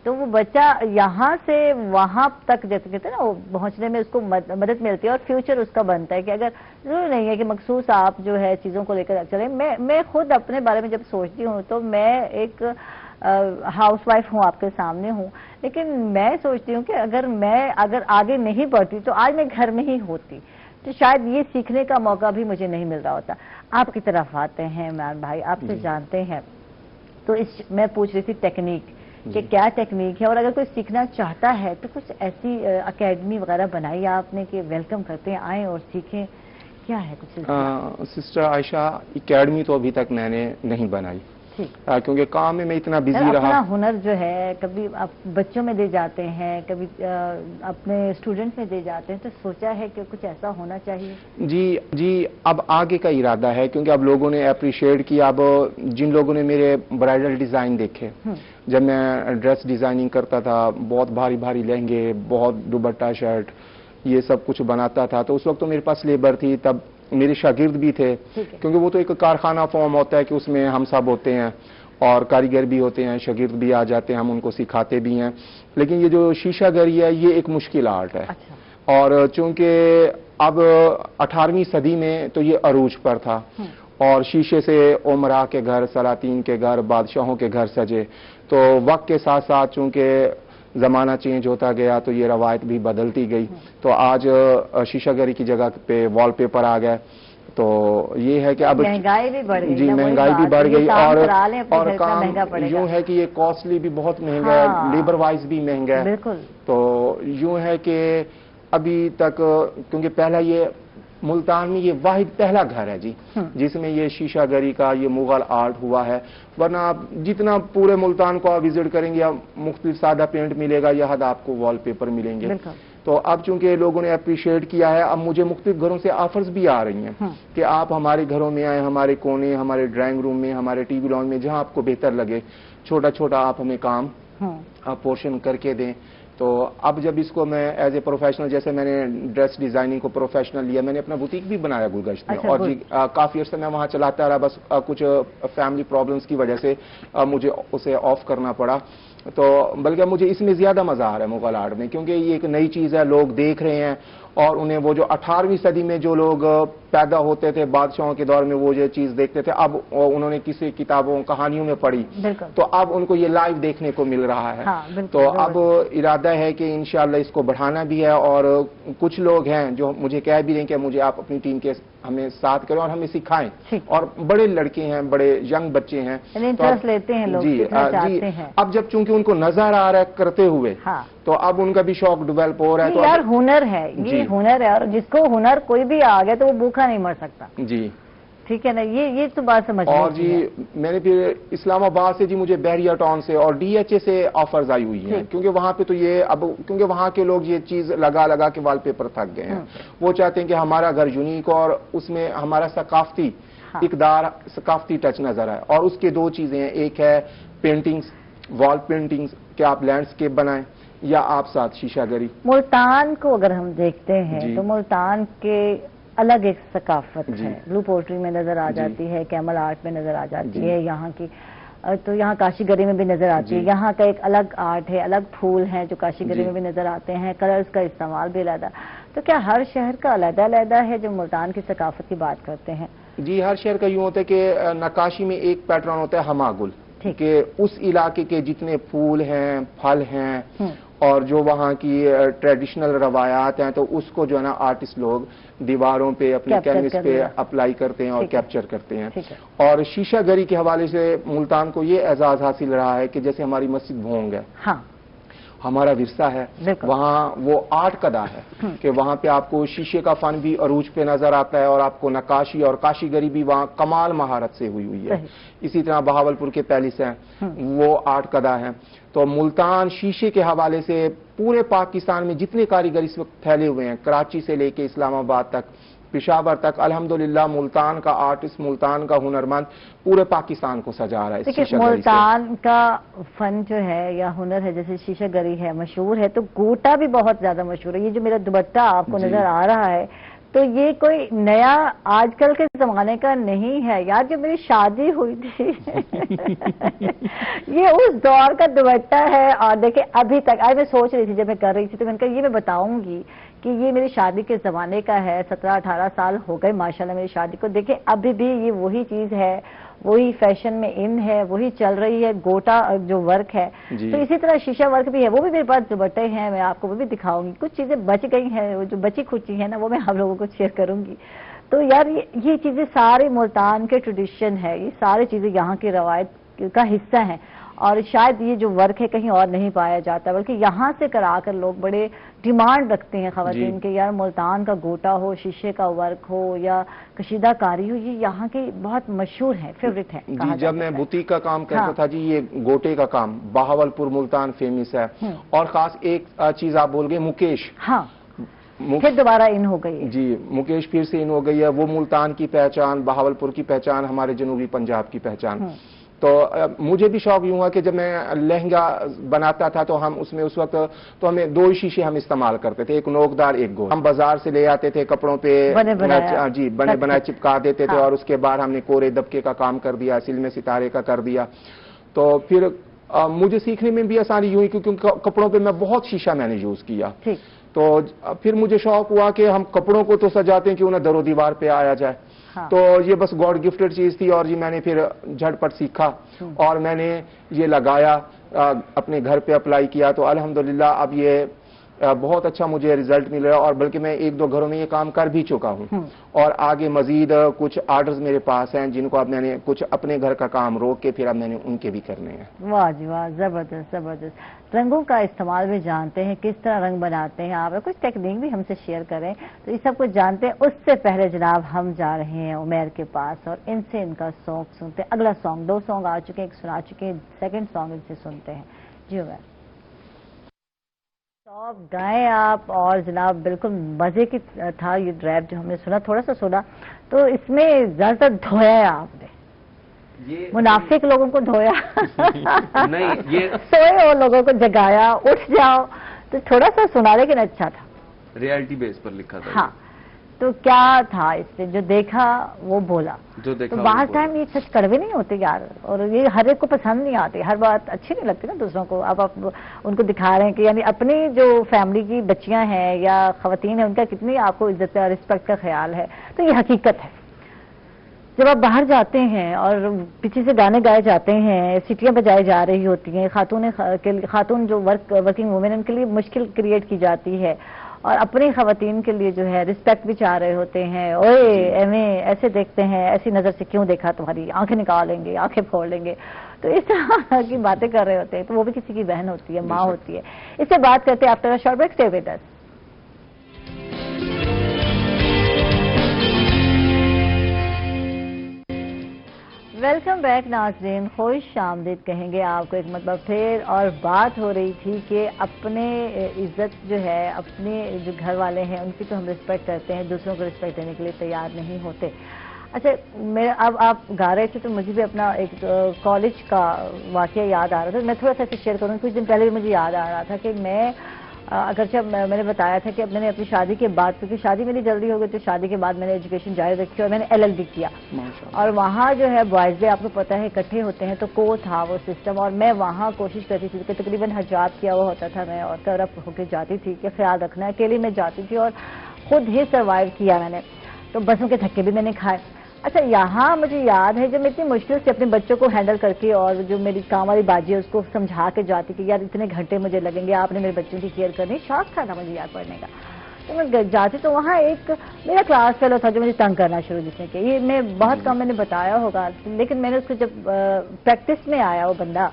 तो वो बच्चा यहाँ से वहाँ तक जैसे कहते हैं ना, वो पहुँचने में उसको मदद मिलती है और फ्यूचर उसका बनता है। कि अगर जरूरी नहीं है कि मखसूस आप जो है चीज़ों को लेकर चलें। मैं खुद अपने बारे में जब सोचती हूँ तो मैं एक हाउसवाइफ हूँ, आपके सामने हूँ, लेकिन मैं सोचती हूँ कि अगर आगे नहीं बढ़ती तो आज मैं घर में ही होती, तो शायद ये सीखने का मौका भी मुझे नहीं मिल रहा होता। आपकी तरफ आते हैं इमरान भाई, आपसे जानते हैं, तो मैं पूछ रही थी टेक्निक कि क्या टेक्निक है, और अगर कोई सीखना चाहता है तो कुछ ऐसी एकेडमी वगैरह बनाई आपने कि वेलकम करते हैं, आए और सीखें, क्या है कुछ? सिस्टर आयशा, एकेडमी तो अभी तक मैंने नहीं बनाई, क्योंकि काम में मैं इतना बिजी रहा। अपना हुनर जो है कभी आप बच्चों में दे जाते हैं, कभी अपने स्टूडेंट में दे जाते हैं, तो सोचा है कि कुछ ऐसा होना चाहिए? जी, अब आगे का इरादा है, क्योंकि अब लोगों ने अप्रिशिएट किया। अब जिन लोगों ने मेरे ब्राइडल डिजाइन देखे, जब मैं ड्रेस डिजाइनिंग करता था, बहुत भारी भारी लहंगे, बहुत दुपट्टा शर्ट, ये सब कुछ बनाता था, तो उस वक्त तो मेरे पास लेबर थी, तब मेरे शागिर्द भी थे, क्योंकि वो तो एक कारखाना फॉर्म होता है कि उसमें हम सब होते हैं और कारीगर भी होते हैं, शागिर्द भी आ जाते हैं, हम उनको सिखाते भी हैं। लेकिन ये जो शीशागरी है ये एक मुश्किल आर्ट है। अच्छा। और चूंकि अब 18वीं सदी में तो ये अरूज पर था और शीशे से उमरा के घर, सलातीन के घर, बादशाहों के घर सजे, तो वक्त के साथ साथ चूंकि ज़माना चेंज होता गया तो ये रवायत भी बदलती गई। तो आज शीशागरी की जगह पे वॉलपेपर आ गए, तो ये है कि अब महंगाई भी बढ़ गई। जी, महंगाई भी बढ़ गई और काम यूं है कि ये कॉस्टली भी बहुत महंगा है, लेबर वाइज भी महंगा है। बिल्कुल। तो यूं है कि अभी तक, क्योंकि पहला ये मुल्तान में ये वाहिद पहला घर है जी जिसमें ये शीशागरी का ये मुगल आर्ट हुआ है, वरना आप जितना पूरे मुल्तान को आप विजिट करेंगे या मुख्तलिफ सादा पेंट मिलेगा या हद आपको वॉलपेपर मिलेंगे। तो अब चूंकि लोगों ने अप्रिशिएट किया है, अब मुझे मुख्तलिफ घरों से ऑफर्स भी आ रही हैं कि आप हमारे घरों में आए, हमारे कोने, हमारे ड्राइंग रूम में, हमारे टीवी लॉन में, जहां आपको बेहतर लगे, छोटा छोटा आप हमें काम आप पोर्शन करके दें। तो अब जब इसको मैं एज ए प्रोफेशनल, जैसे मैंने ड्रेस डिजाइनिंग को प्रोफेशनल लिया, मैंने अपना बुटीक भी बनाया गुलगश्त में। और जी काफी अर्से मैं वहां चलाता रहा, बस कुछ फैमिली प्रॉब्लम्स की वजह से मुझे उसे ऑफ करना पड़ा। तो बल्कि मुझे इसमें ज्यादा मजा आ रहा है मुगल आर्ट में, क्योंकि ये एक नई चीज है, लोग देख रहे हैं और उन्हें वो जो 18वीं सदी में जो लोग पैदा होते थे बादशाहों के दौर में, वो जो चीज देखते थे, अब उन्होंने किसी किताबों कहानियों में पढ़ी, तो अब उनको ये लाइव देखने को मिल रहा है। हाँ, तो अब इरादा है कि इंशाल्लाह इसको बढ़ाना भी है। और कुछ लोग हैं जो मुझे कह भी रहे हैं कि मुझे आप अपनी टीम के हमें साथ करें और हमें सिखाएं, और बड़े लड़के हैं, बड़े यंग बच्चे हैं, इंटरेस्ट लेते हैं लोग, जी जी। अब जब चूंकि उनको नजर आ रहा है करते हुए, तो अब उनका भी शौक डेवलप हो रहा है। तो यार हुनर है, ये हुनर है, और जिसको हुनर कोई भी आ गया तो वो भूखा नहीं मर सकता जी। ठीक है ना, ये तो बात समझ। और जी मैंने फिर इस्लामाबाद से जी मुझे बहरिया टाउन से और DHA से ऑफर्स आई हुई हैं, क्योंकि वहां पे तो ये अब क्योंकि वहां के लोग ये चीज लगा लगा के वॉलपेपर थक गए हैं। वो चाहते हैं कि हमारा घर यूनिक और उसमें हमारा सकाफती इकदार, सकाफती टच नजर आए। और उसके दो चीजें हैं, एक है पेंटिंग्स, वॉल पेंटिंग्स कि आप लैंडस्केप बनाएं, या आप साथ शीशागरी। मुल्तान को अगर हम देखते हैं तो मुल्तान के अलग एक सकाफत है, ब्लू पोट्री में नजर आ जाती है, कैमल आर्ट में नजर आ जाती है यहाँ की। तो यहाँ काशी गरी में भी नजर आती है, यहाँ का एक अलग आर्ट है, अलग फूल हैं जो काशी गरी में भी नजर आते हैं, कलर्स का इस्तेमाल भी अलग। तो क्या हर शहर का अलग-अलग है जो मुल्तान की सकाफत की बात करते हैं? जी, हर शहर का यूं होता है कि नक्काशी में एक पैटर्न होता है हमागुल, कि उस इलाके के जितने फूल हैं, फल हैं और जो वहाँ की ट्रेडिशनल रवायात हैं, तो उसको जो है ना आर्टिस्ट लोग दीवारों पे अपने कैनवस पे अप्लाई करते हैं और कैप्चर करते हैं। और शीशा गरी के हवाले से मुल्तान को ये एजाज हासिल रहा है कि जैसे हमारी मस्जिद भोंग है, हमारा विरसा है, वहाँ वो आर्ट कदा है कि वहाँ पे आपको शीशे का फन भी अरूज पे नजर आता है और आपको नक्काशी और काशीगरी भी वहाँ कमाल महारत से हुई है। इसी तरह बहावलपुर के पैलेस हैं, वो आर्ट कदा है। तो मुल्तान शीशे के हवाले से पूरे पाकिस्तान में जितने कारीगर इस वक्त फैले हुए हैं, कराची से लेके इस्लामाबाद तक, पेशावर तक, अल्हम्दुलिल्लाह मुल्तान का आर्टिस्ट, मुल्तान का हुनरमंद पूरे पाकिस्तान को सजा रहा है। देखिए, मुल्तान का फन जो है या हुनर है, जैसे शीशा गरी है मशहूर है, तो गोटा भी बहुत ज्यादा मशहूर है। ये जो मेरा दुपट्टा आपको नजर आ रहा है, तो ये कोई नया आजकल के जमाने का नहीं है यार। जब मेरी शादी हुई थी ये उस दौर का दुपट्टा है। और देखिए अभी तक आज मैं सोच रही थी जब मैं कर रही थी, तो मैंने कहा ये मैं बताऊंगी कि ये मेरी शादी के जमाने का है। 17-18 साल हो गए माशाल्लाह मेरी शादी को। देखिए अभी भी ये वही चीज है, वही फैशन में इन है, वही चल रही है, गोटा जो वर्क है। तो इसी तरह शीशा वर्क भी है, वो भी मेरे पास दुपट्टे हैं, मैं आपको वो भी दिखाऊंगी। कुछ चीजें बच गई हैं, वो जो बची खुची है ना, वो मैं आप लोगों को शेयर करूंगी। तो यार ये चीजें सारी मुल्तान के ट्रेडिशन है, ये सारी चीजें यहाँ की रवायत का हिस्सा है। और शायद ये जो वर्क है कहीं और नहीं पाया जाता, बल्कि यहाँ से कराकर लोग बड़े डिमांड रखते हैं खवातीन के, यार मुल्तान का गोटा हो, शीशे का वर्क हो या कशीदा कारी हो, ये यहाँ की बहुत मशहूर है, फेवरेट है। जी, जब मैं बुटीक का काम करता था जी, ये गोटे का काम बहावलपुर मुल्तान फेमस है। और खास एक चीज आप बोल गए, मुकेश। फिर दोबारा इन हो गई जी, मुकेश फिर से इन हो गई है। वो मुल्तान की पहचान, बहावलपुर की पहचान, हमारे जनूबी पंजाब की पहचान। तो मुझे भी शौक यूं हुआ कि जब मैं लहंगा बनाता था तो हम उसमें उस वक्त तो हमें 2 शीशे हम इस्तेमाल करते थे, एक नोकदार एक गोल। हम बाजार से ले आते थे, कपड़ों पे बने बनाए चिपका देते थे और उसके बाद हमने कोरे दबके का काम कर दिया, सिल में सितारे का कर दिया। तो फिर मुझे सीखने में भी आसानी यूं ही, क्योंकि कपड़ों पे मैं बहुत शीशा मैंने यूज किया। तो फिर मुझे शौक हुआ कि हम कपड़ों को तो सजाते हैं, क्यों ना दरो दीवार पे आया जाए। तो ये बस गॉड गिफ्टेड चीज थी और जी मैंने फिर झटपट सीखा और मैंने ये लगाया, अपने घर पे अप्लाई किया। तो अल्हम्दुलिल्लाह अब ये बहुत अच्छा मुझे रिजल्ट मिल रहा है। और बल्कि मैं 1-2 घरों में ये काम कर भी चुका हूँ और आगे मजीद कुछ आर्डर्स मेरे पास हैं, जिनको अब मैंने कुछ अपने घर का काम रोक के फिर अब मैंने उनके भी करने हैं। वाह जी वाह, जबरदस्त जबरदस्त। रंगों का इस्तेमाल भी जानते हैं, किस तरह रंग बनाते हैं आप, कुछ टेक्निक भी हमसे शेयर करें, तो ये सब कुछ जानते हैं। उससे पहले जनाब हम जा रहे हैं उमेर के पास और इनसे इनका सॉन्ग सुनते हैं। अगला सॉन्ग, 2 सॉन्ग आ चुके हैं, एक सुना चुके हैं, सेकंड सॉन्ग इनसे सुनते हैं। जी उमेर आप गाएं आप। और जनाब बिल्कुल मजे की था ये रैप जो हमने सुना, थोड़ा सा सुना, तो इसमें ज्यादातर धोया है आपने, ये मुनाफिक लोगों को धोया नहीं, ये सोए और लोगों को जगाया, उठ जाओ, तो थोड़ा सा सुना, लेकिन अच्छा था, रियलिटी बेस पर लिखा था। हाँ, तो क्या था इससे, जो देखा वो बोला, जो देखा तो बाहर टाइम ये सच कड़वे नहीं होते यार, और ये हर एक को पसंद नहीं आते, हर बात अच्छी नहीं लगती ना दूसरों को। अब आप उनको दिखा रहे हैं कि यानी अपनी जो फैमिली की बच्चियां हैं या खवातीन हैं, उनका कितनी आपको इज्जत और रिस्पेक्ट का ख्याल है, तो ये हकीकत है। जब आप बाहर जाते हैं और पीछे से गाने गाए जाते हैं, सीटियां बजाई जा रही होती हैं, खातून जो वर्किंग वुमेन, उनके लिए मुश्किल क्रिएट की जाती है, और अपनी खवातीन के लिए जो है रिस्पेक्ट भी चाह रहे होते हैं। ओए एमें ऐसे देखते हैं, ऐसी नजर से क्यों देखा, तुम्हारी आंखें निकालेंगे, आंखें फोड़ लेंगे, तो इस तरह की बातें कर रहे होते हैं। तो वो भी किसी की बहन होती है, माँ होती है। इससे बात करते हैं after a short break, stay with us. Welcome back नाज़रीन, खुश आमदीद कहेंगे आपको एक मतलब फिर। और बात हो रही थी कि अपने इज्जत जो है, अपने जो घर वाले हैं उनकी तो हम रिस्पेक्ट करते हैं, दूसरों को रिस्पेक्ट देने के लिए तैयार नहीं होते। अच्छा, मेरा अब आप गा रहे थे तो मुझे भी अपना एक कॉलेज का वाकया याद आ रहा था, मैं थोड़ा सा शेयर करूँ। कुछ दिन पहले मुझे याद आ रहा था कि मैं اگرچہ میں نے بتایا تھا کہ میں نے اپنی شادی کے بعد، کیونکہ شادی میری جلدی ہو گئی تو شادی کے بعد میں نے ایجوکیشن جاری رکھی اور میں نے LLB کیا، اور وہاں جو ہے بوائز ڈے آپ کو پتہ ہے اکٹھے ہوتے ہیں، تو تھا وہ سسٹم، اور میں وہاں کوشش کرتی تھی کہ تقریباً حجاب کیا ہوا ہوتا تھا میں، اور کور اپ ہو کے جاتی تھی کہ خیال رکھنا ہے، اکیلی میں جاتی تھی اور خود ہی سروائیو کیا میں نے، تو بسوں کے دھکے بھی میں نے کھائے۔ اچھا یہاں مجھے یاد ہے جب میں اتنی مشکل سے اپنے بچوں کو ہینڈل کر کے، اور جو میری کام والی باجی ہے اس کو سمجھا کے جاتی کہ یار اتنے گھنٹے مجھے لگیں گے، آپ نے میرے بچوں کی کیئر کرنی، شوق تھا نا مجھے یاد پڑھنے کا، تو میں جاتی تو وہاں ایک میرا کلاس فیلو تھا جو مجھے تنگ کرنا شروع جس نے کہ یہ میں بہت کم میں نے بتایا ہوگا، لیکن میں نے اس کو جب پریکٹس میں آیا وہ بندہ،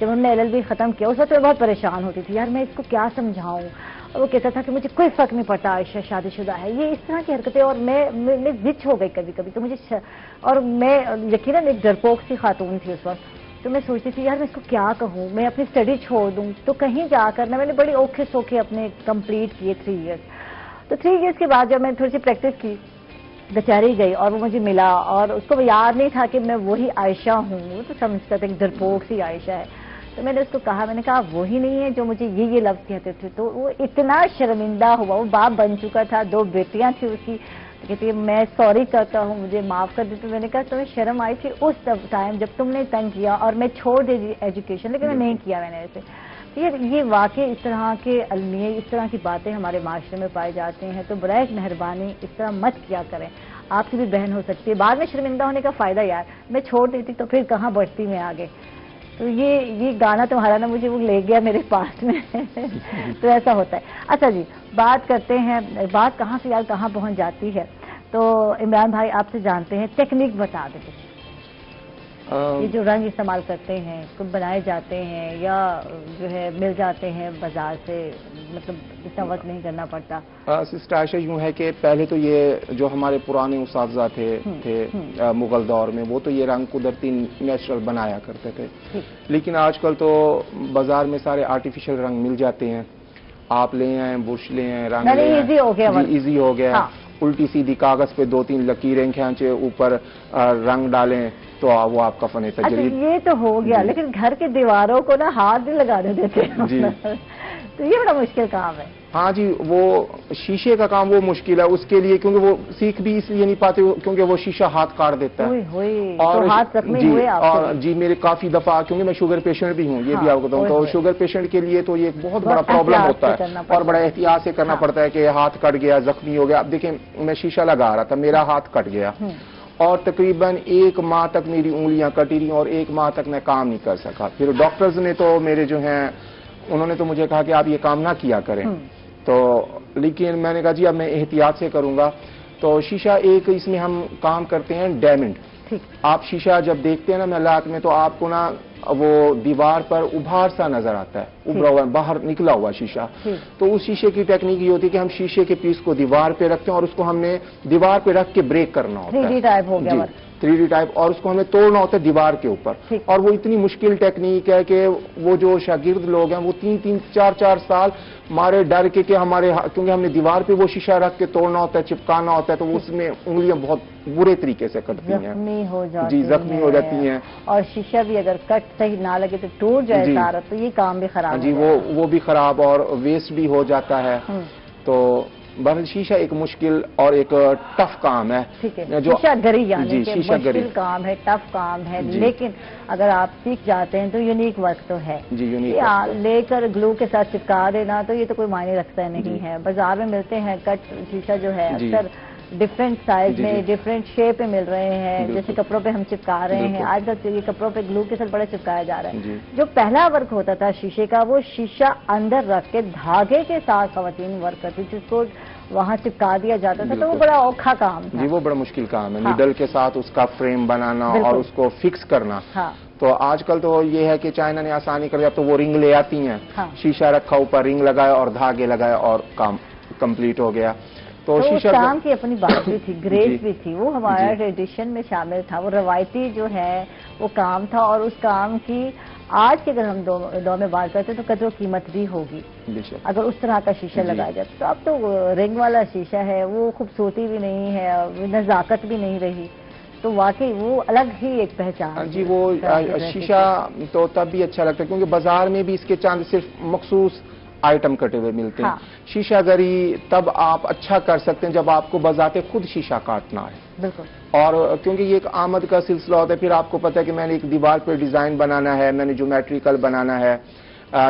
جب ہم نے LLB ختم کیا اس وقت میں بہت پریشان ہوتی تھی، یار میں اس کو کیا سمجھاؤں، اور وہ کہتا تھا کہ مجھے کوئی فرق نہیں پڑتا، عائشہ شادی شدہ ہے، یہ اس طرح کی حرکتیں، اور میں زچ ہو گئی کبھی کبھی تو مجھے، اور میں یقیناً ایک ڈرپوک سی خاتون تھی اس وقت، تو میں سوچتی تھی یار میں اس کو کیا کہوں، میں اپنی اسٹڈی چھوڑ دوں، تو کہیں جا کر میں نے بڑی اوکھے سوکھے اپنے کمپلیٹ کیے 3 ایئرس، تو 3 ایئرس کے بعد جب میں تھوڑی سی پریکٹس کی بیچاری گئی اور وہ مجھے ملا، اور اس کو یاد نہیں تھا کہ میں وہی عائشہ ہوں، وہ تو سمجھتا تھا کہ ڈرپوک سی عائشہ ہے، تو میں نے اس کو کہا، میں نے کہا وہی نہیں ہے جو مجھے یہ لفظ کہتے تھے، تو وہ اتنا شرمندہ ہوا، وہ باپ بن چکا تھا، 2 بیٹیاں تھیں اس کی، کہتی ہے میں سوری کرتا ہوں مجھے معاف کر دی، تو میں نے کہا تمہیں شرم آئی تھی اس ٹائم جب تم نے تنگ کیا، اور میں چھوڑ دی ایجوکیشن، لیکن میں نہیں کیا میں نے ایسے، یہ واقعی اس طرح کے المیے، اس طرح کی باتیں ہمارے معاشرے میں پائے جاتے ہیں، تو برائے مہربانی اس طرح مت کیا کریں، آپ کی بھی بہن ہو سکتی ہے، بعد میں شرمندہ ہونے کا فائدہ یار، میں چھوڑ دیتی تو پھر کہاں بڑھتی میں آگے، تو یہ گانا تمہارا نا مجھے وہ لے گیا میرے پاس میں تو ایسا ہوتا ہے۔ اچھا جی بات کرتے ہیں، بات کہاں سے یار کہاں پہنچ جاتی ہے، تو عمران بھائی آپ سے جانتے ہیں، ٹیکنیک بتا دیں کچھ، یہ جو رنگ استعمال کرتے ہیں خود بنائے جاتے ہیں یا جو ہے مل جاتے ہیں بازار سے، مطلب اتنا وقت نہیں کرنا پڑتا؟ سسٹر عائشہ یوں ہے کہ پہلے تو یہ جو ہمارے پرانے اساتذہ تھے مغل دور میں، وہ تو یہ رنگ قدرتی نیچرل بنایا کرتے تھے، لیکن آج کل تو بازار میں سارے آرٹیفیشل رنگ مل جاتے ہیں، آپ لے آئیں، برش لے آئیں، رنگ لے آئیں، ایزی ہو گیا، الٹی سیدھی کاغذ پہ 2-3 لکیریں کھینچے، اوپر رنگ ڈالیں تو وہ آپ کا فن تجرید۔ یہ تو ہو گیا، لیکن گھر کی دیواروں کو نا ہاتھ بھی لگانے دیتے ہیں، تو یہ بڑا مشکل کام ہے۔ ہاں جی، وہ شیشے کا کام وہ مشکل ہے اس کے لیے، کیونکہ وہ سیکھ بھی اس لیے نہیں پاتے کیونکہ وہ شیشہ ہاتھ کاٹ دیتا ہے، اور جی میرے کافی دفعہ، کیونکہ میں شوگر پیشنٹ بھی ہوں، یہ بھی آپ کو بتاؤں، تو شوگر پیشنٹ کے لیے تو یہ بہت بڑا پرابلم ہوتا ہے، اور بڑا احتیاط سے کرنا پڑتا ہے کہ ہاتھ کٹ گیا، زخمی ہو گیا۔ اب دیکھیں میں شیشہ لگا رہا تھا، میرا ہاتھ کٹ گیا، اور تقریباً 1 ماہ تک میری انگلیاں کٹی رہی اور 1 ماہ تک میں کام نہیں کر سکا۔ پھر ڈاکٹرز نے تو میرے جو ہیں انہوں نے تو مجھے کہا کہ آپ یہ کام نہ کیا کریں، تو لیکن میں نے کہا جی اب میں احتیاط سے کروں گا۔ تو شیشہ ایک اس میں ہم کام کرتے ہیں ڈائمنڈ، آپ شیشہ جب دیکھتے ہیں نا محلات میں تو آپ کو نا وہ دیوار پر ابھار سا نظر آتا ہے، ابھرا ہوا باہر نکلا ہوا شیشہ، تو اس شیشے کی ٹیکنیک یہ ہوتی ہے کہ ہم شیشے کے پیس کو دیوار پہ رکھتے ہیں اور اس کو ہم نے دیوار پہ رکھ کے بریک کرنا ہوتا ہے، 3D ٹائپ ہو گیا، 3D ٹائپ، اور اس کو ہمیں توڑنا ہوتا ہے دیوار کے اوپر، اور وہ اتنی مشکل ٹیکنیک ہے کہ وہ جو شاگرد لوگ ہیں وہ 3-3 4-4 سال ہمارے ڈر کے کہ ہمارے، کیونکہ ہم نے دیوار پہ وہ شیشہ رکھ کے توڑنا ہوتا ہے، چپکانا ہوتا ہے، تو اس میں انگلیاں بہت برے طریقے سے کٹتی ہیں، زخمی ہو جاتی ہیں، اور شیشہ بھی اگر کٹ صحیح نہ لگے تو ٹوٹ جائے سارا، تو یہ کام بھی خراب جی، وہ بھی خراب اور ویسٹ بھی ہو جاتا ہے، تو بہرحال شیشہ ایک مشکل اور ایک ٹف کام ہے، شیشہ گری، یعنی کہ مشکل کام ہے، ٹف کام ہے، لیکن اگر آپ سیکھ جاتے ہیں تو یونیک ورک تو ہے، لے کر گلو کے ساتھ چپکا دینا تو یہ تو کوئی معنی رکھتا نہیں ہے، بازار میں ملتے ہیں کٹ شیشہ جو ہے اکثر ڈفرینٹ سائز میں، ڈفرینٹ شیپ میں مل رہے ہیں، جیسے کپڑوں پہ ہم چپکا رہے ہیں آج کل، یہ کپڑوں پہ گلو کے ساتھ بڑا چپکایا جا رہا ہے، جو پہلا ورک ہوتا تھا شیشے کا وہ شیشہ اندر رکھ کے دھاگے کے ساتھ خواتین ورک کرتی، جس کو وہاں چپکا دیا جاتا تھا، تو وہ بڑا اوکھا کام تھا، جی وہ بڑا مشکل کام ہے، نیڈل کے ساتھ اس کا فریم بنانا اور اس کو فکس کرنا، تو آج کل تو یہ ہے کہ چائنا نے آسانی کر دیا، تو وہ رنگ لے آتی ہیں، شیشہ رکھا اوپر رنگ لگایا اور دھاگے لگایا اور کام کمپلیٹ ہو گیا، تو اس کام کی اپنی بات بھی تھی، گریس بھی تھی، وہ ہمارا ٹریڈیشن میں شامل تھا، وہ روایتی جو ہے وہ کام تھا، اور اس کام کی آج کے اگر ہم دور میں بات کرتے تو قدر و قیمت بھی ہوگی اگر اس طرح کا شیشہ لگایا جائے، تو اب تو رنگ والا شیشہ ہے، وہ خوبصورتی بھی نہیں ہے، نزاکت بھی نہیں رہی، تو واقعی وہ الگ ہی ایک پہچان۔ جی وہ شیشہ تو تب بھی اچھا لگتا ہے کیونکہ بازار میں بھی اس کے چاند صرف مخصوص आइटम कटे हुए मिलते हैं। शीशागरी तब आप अच्छा कर सकते हैं जब आपको बजाते खुद शीशा काटना है। बिल्कुल। और क्योंकि ये एक आमद का सिलसिला होता है, फिर आपको पता है कि मैंने एक दीवार पर डिजाइन बनाना है, मैंने ज्योमेट्रिकल बनाना है,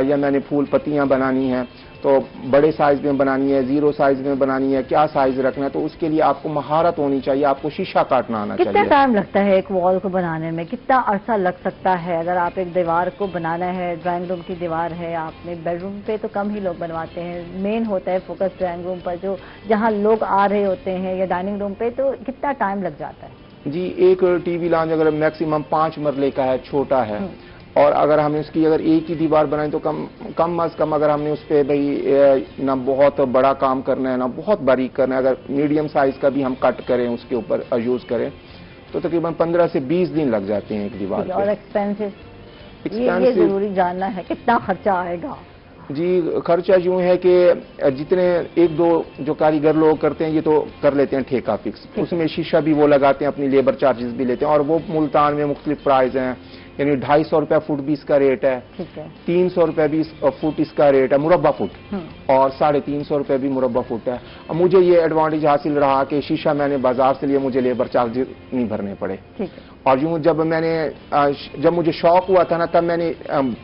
या मैंने फूल पत्तियां बनानी है, तो बड़े साइज में बनानी है, 0 साइज में बनानी है, क्या साइज रखना है, तो उसके लिए आपको महारत होनी चाहिए, आपको शीशा काटना आना चाहिए। कितना टाइम लगता है एक वॉल को बनाने में, कितना अरसा लग सकता है? अगर आप एक दीवार को बनाना है, ड्राइंग रूम की दीवार है, आपने बेडरूम पे तो कम ही लोग बनवाते हैं, मेन होता है फोकस ड्राइंग रूम पर जो जहाँ लोग आ रहे होते हैं, या डाइनिंग रूम पे, तो कितना टाइम लग जाता है? जी, एक टीवी लॉन्च अगर मैक्सिमम 5 मरले का है, छोटा है, और अगर हमने उसकी अगर एक ही दीवार बनाई तो कम अज कम अगर हमने उस पर भाई ना बहुत बड़ा काम करना है ना बहुत बारीक करना है, अगर मीडियम साइज का भी हम कट करें उसके ऊपर यूज करें तो तकरीबन 15 से 20 दिन लग जाते हैं एक दीवार पे। और एक्सपेंसिव ये जरूरी जानना है कितना खर्चा आएगा? जी, खर्चा यूं है कि जितने 1-2 जो कारीगर लोग करते हैं ये तो कर लेते हैं ठेका फिक्स, उसमें शीशा भी वो लगाते हैं, अपनी लेबर चार्जेस भी लेते हैं, और वो मुल्तान में मुख्तलिफ प्राइस हैं, यानी 250 रुपया फुट भी इसका रेट है, 300 रुपया भी फुट इसका रेट है, मुरब्बा फुट, और 350 रुपये भी मुरब्बा फुट है। और मुझे ये एडवांटेज हासिल रहा कि शीशा मैंने बाजार से लिया, मुझे लेबर चार्ज नहीं भरने पड़े। और यूं जब मुझे शौक हुआ था ना, तब मैंने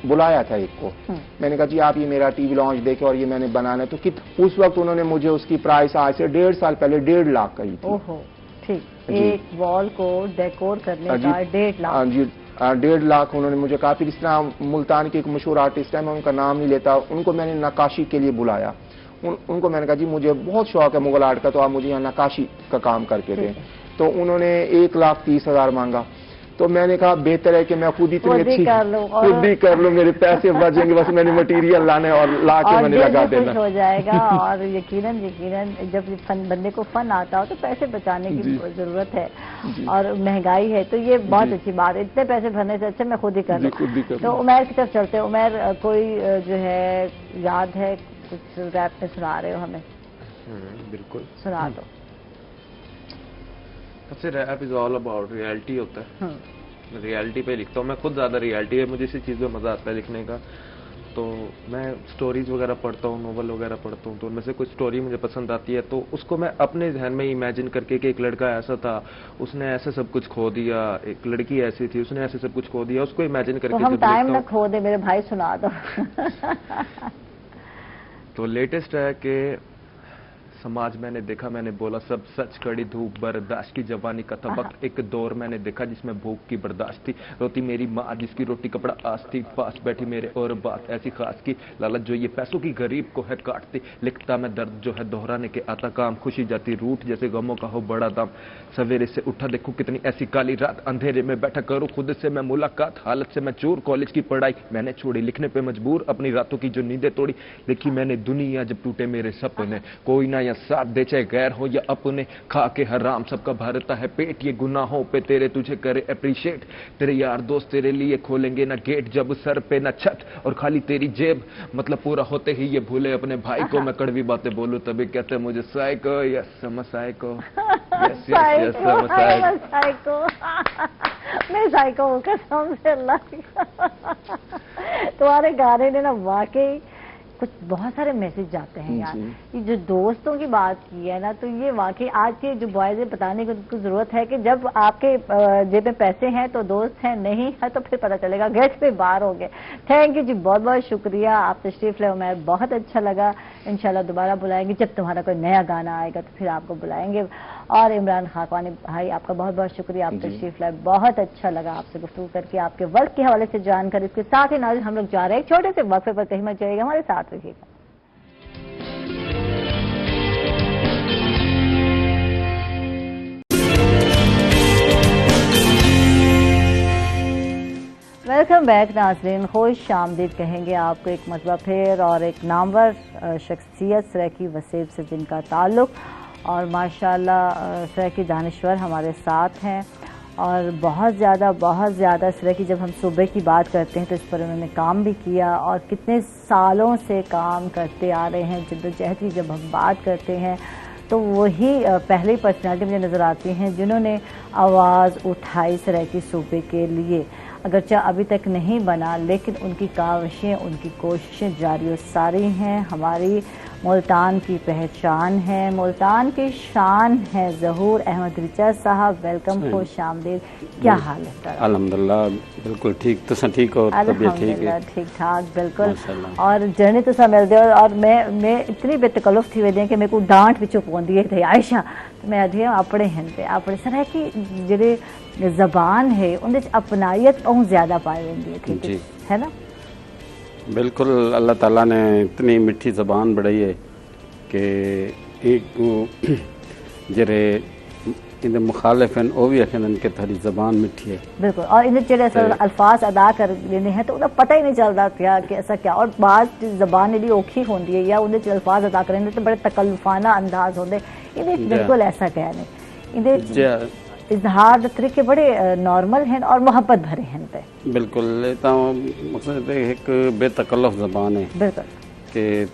बुलाया था एक को, मैंने कहा जी आप ये मेरा टीवी लॉन्च देखे और ये मैंने बनाना है, तो उस वक्त उन्होंने मुझे उसकी प्राइस आज से 1.5 साल पहले 1.5 लाख कही थी। ओहो, ठीक, एक वॉल को डेकोर करने का 1.5 लाख? जी, 1.5 लाख उन्होंने मुझे कहा। फिर इस तरह मुल्तान के एक मशहूर आर्टिस्ट है, मैं उनका नाम नहीं लेता, उनको मैंने नक्काशी के लिए बुलाया, उनको मैंने कहा जी मुझे बहुत शौक है मुगल आर्ट का, तो आप मुझे यहाँ नक्काशी का काम करके दें, तो उन्होंने 1,30,000 मांगा। तो मैंने कहा बेहतर है कि मैं खुद ही खुद ही कर लूं, मेरे पैसे बचेंगे, बस मैंने मटेरियल लाना है और ला के मैंने लगा देना हो जाएगा। और यकीनन जब बंदे को फन आता हो तो पैसे बचाने की जरूरत है, और महंगाई है, तो ये बहुत अच्छी बात है, इतने पैसे भरने से अच्छा मैं खुद ही कर लूं। तो उमैर की तरफ चलते हैं। उमैर, कोई जो है याद है कुछ रैप में सुना रहे हो हमें? बिल्कुल सुना दो। सबसे rap is all about reality होता है, रियलिटी पे लिखता हूँ मैं खुद, ज्यादा रियलिटी है, मुझे इसी चीज में मजा आता है लिखने का। तो मैं स्टोरीज वगैरह पढ़ता हूँ, नोवेल वगैरह पढ़ता हूँ, तो उनमें से कुछ स्टोरी मुझे पसंद आती है तो उसको मैं अपने ध्यान में इमेजिन करके कि एक लड़का ऐसा था, उसने ऐसे सब कुछ खो दिया, एक लड़की ऐसी थी, उसने ऐसे सब कुछ खो दिया, उसको इमेजिन करके। तो हम टाइम न खो दे मेरे भाई, सुना दो। तो लेटेस्ट है कि समाज मैंने देखा, मैंने बोला सब सच, कड़ी धूप बर्दाश्त की जवानी का था वक्त, एक दौर मैंने देखा जिसमें भूख की बर्दाश्त थी, रोती मेरी माँ जिसकी रोटी कपड़ा आस थी, पास बैठी मेरे और बात ऐसी खास की, लालच जो ये पैसों की गरीब को है काटती, लिखता मैं दर्द जो है दोहराने के आता काम, खुशी जाती रूठ जैसे गमों का हो बड़ा दाम, सवेरे से उठा देखूं कितनी ऐसी काली रात, अंधेरे में बैठा करूं खुद से मैं मुलाकात, हालत से मैं चूर, कॉलेज की पढ़ाई मैंने छोड़ी, लिखने पे मजबूर, अपनी रातों की जो नींदें तोड़ी, लिखी मैंने दुनिया जब टूटे मेरे सपने, कोई ना साथ दे चाहे गैर हो या अपने, खा के हराम सबका भरता है पेट, ये गुनाहों पे तेरे तुझे करे अप्रिशिएट, तेरे यार दोस्त तेरे लिए खोलेंगे ना गेट, जब सर पे ना छत और खाली तेरी जेब, मतलब पूरा होते ही ये भूले अपने भाई को, मैं कड़वी बातें बोलूं तभी कहते मुझे साइको, यस समझ साइको, यस यस यस समझ साइको, मैं साइको हूं कसम से अल्लाह की। तुम्हारे गाने ने ना वाकई कुछ बहुत सारे मैसेज जाते हैं यार। ये जो दोस्तों की बात की है ना, तो ये वाकई आज के जो बॉयज है बताने की जरूरत है कि जब आपके जेब में पैसे हैं तो दोस्त हैं, नहीं है तो फिर पता चलेगा गेट पे बाहर हो गए। थैंक यू जी, बहुत बहुत शुक्रिया, आप तशरीफ ले, मैं बहुत अच्छा लगा। इंशाल्लाह दोबारा बुलाएंगे, जब तुम्हारा कोई नया गाना आएगा तो फिर आपको बुलाएंगे। और इमरान खाकवानी भाई, आपका बहुत बहुत शुक्रिया, आप तशरीफ लाए, बहुत अच्छा लगा आपसे गुफ्तगू करके, आपके वर्क के हवाले से जानकर। इसके साथ ही नाज़रीन हम लोग जा रहे हैं छोटे से वक्फे पर, कहीं मत जाइएगा, हमारे साथ रहिएगा। वेलकम बैक नाज़रीन, खुश आमदीद कहेंगे आपको एक मरतबा फिर, और एक नामवर शख्सियत सराइकी वसेब से जिनका ताल्लुक़, और माशाल्लाह सराइकी दानिश्वर हमारे साथ हैं, और बहुत ज़्यादा सराइकी जब हम सूबे की बात करते हैं तो इस पर उन्होंने काम भी किया, और कितने सालों से काम करते आ रहे हैं। जद्दोजहद की जब हम बात करते हैं तो वही पहली पर्सनालिटी मुझे नज़र आती हैं जिन्होंने आवाज़ उठाई सराइकी सूबे के लिए। اگرچہ ابھی تک نہیں بنا لیکن ان کی کاوشیں ان کی کوششیں جاری و ساری ہیں. ہماری ملتان کی پہچان ہے, ملتان کی شان ہے. ظہور احمد ریچا صاحب ویلکم, خوش آمدید. کیا حال ہے؟ الحمدللہ بالکل ٹھیک. تساں ٹھیک ہو؟ طبیعت ٹھیک ہے؟ ٹھیک ٹھاک بالکل. اور جرنی تساں مل دے اور میں اتنی بے تکلف تھی ویدیں کہ میرے کو ڈانٹ وچوں پوندی ہے عائشہ میں ادھی اپنے ہن پہ اپنے سر ہے کہ جڑے زبان ہے ان اپنائیت بہت زیادہ پائی ویندی ہے نا. بالکل اللہ تعالیٰ نے اتنی میٹھی زبان بڑھائی ہے کہ ایک جڑے ان مخالف ہیں وہ بھی آخر کہ تھوڑی زبان میٹھی ہے. بالکل. اور ان جڑے الفاظ ادا کر لینے ہیں تو انہیں پتہ ہی نہیں چلتا کیا کہ ایسا کیا. اور بعض زبان ایڈی اوکھی ہوندی ہے یا انہیں الفاظ ادا کریں تو بڑے تکلفانہ انداز ہوندے. انہیں بالکل ایسا کیا نہیں, انہیں اظہار طریقے بڑے نارمل ہیں اور محبت بھرے ہیں پہ. بالکل. مقصد ایک بے تکلف زبان ہے. بالکل. کہ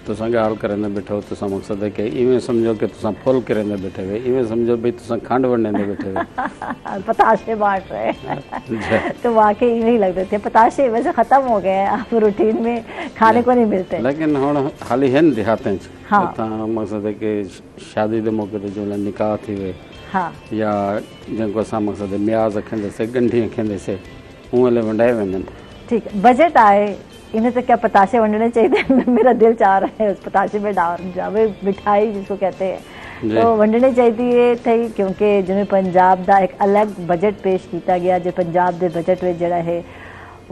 تساں گال کرنے بیٹھے ہو تساں مقصد ہے کہ ایویں سمجھو کہ تساں پھول کرنے بیٹھے ہوئے, ایویں سمجھو بھئی تساں کھنڈ ونڈنے دے بیٹھے ہوئے, پتاشے بانٹ رہے تو واقعی ایویں لگتے تھے. پتاشے ویسے ختم ہو گئے ہیں, آپ روٹین میں کھانے کو نہیں ملتے, لیکن ہن حالی ہیں دیہاتیں تاں مقصد ہے کہ شادی دے موقع تے جو نکاح تھی ہوئے یا جن کو اساں مقصد ہے میاز کھندے سے گنڈیاں کھندے سے اونلے ونڈائے ویندن. ٹھیک ہے. بجٹ آئے انہیں تو کیا پتاشے ونڈنے چاہیے؟ میرا دل چاہ رہا ہے اس پتاشے میں ڈال جاوے مٹھائی جس کو کہتے ہیں تو ونڈنے چاہیے تھی, کیونکہ جنوبی پنجاب دا ایک الگ بجٹ پیش کیتا گیا جو پنجاب دے بجٹ میں جڑا ہے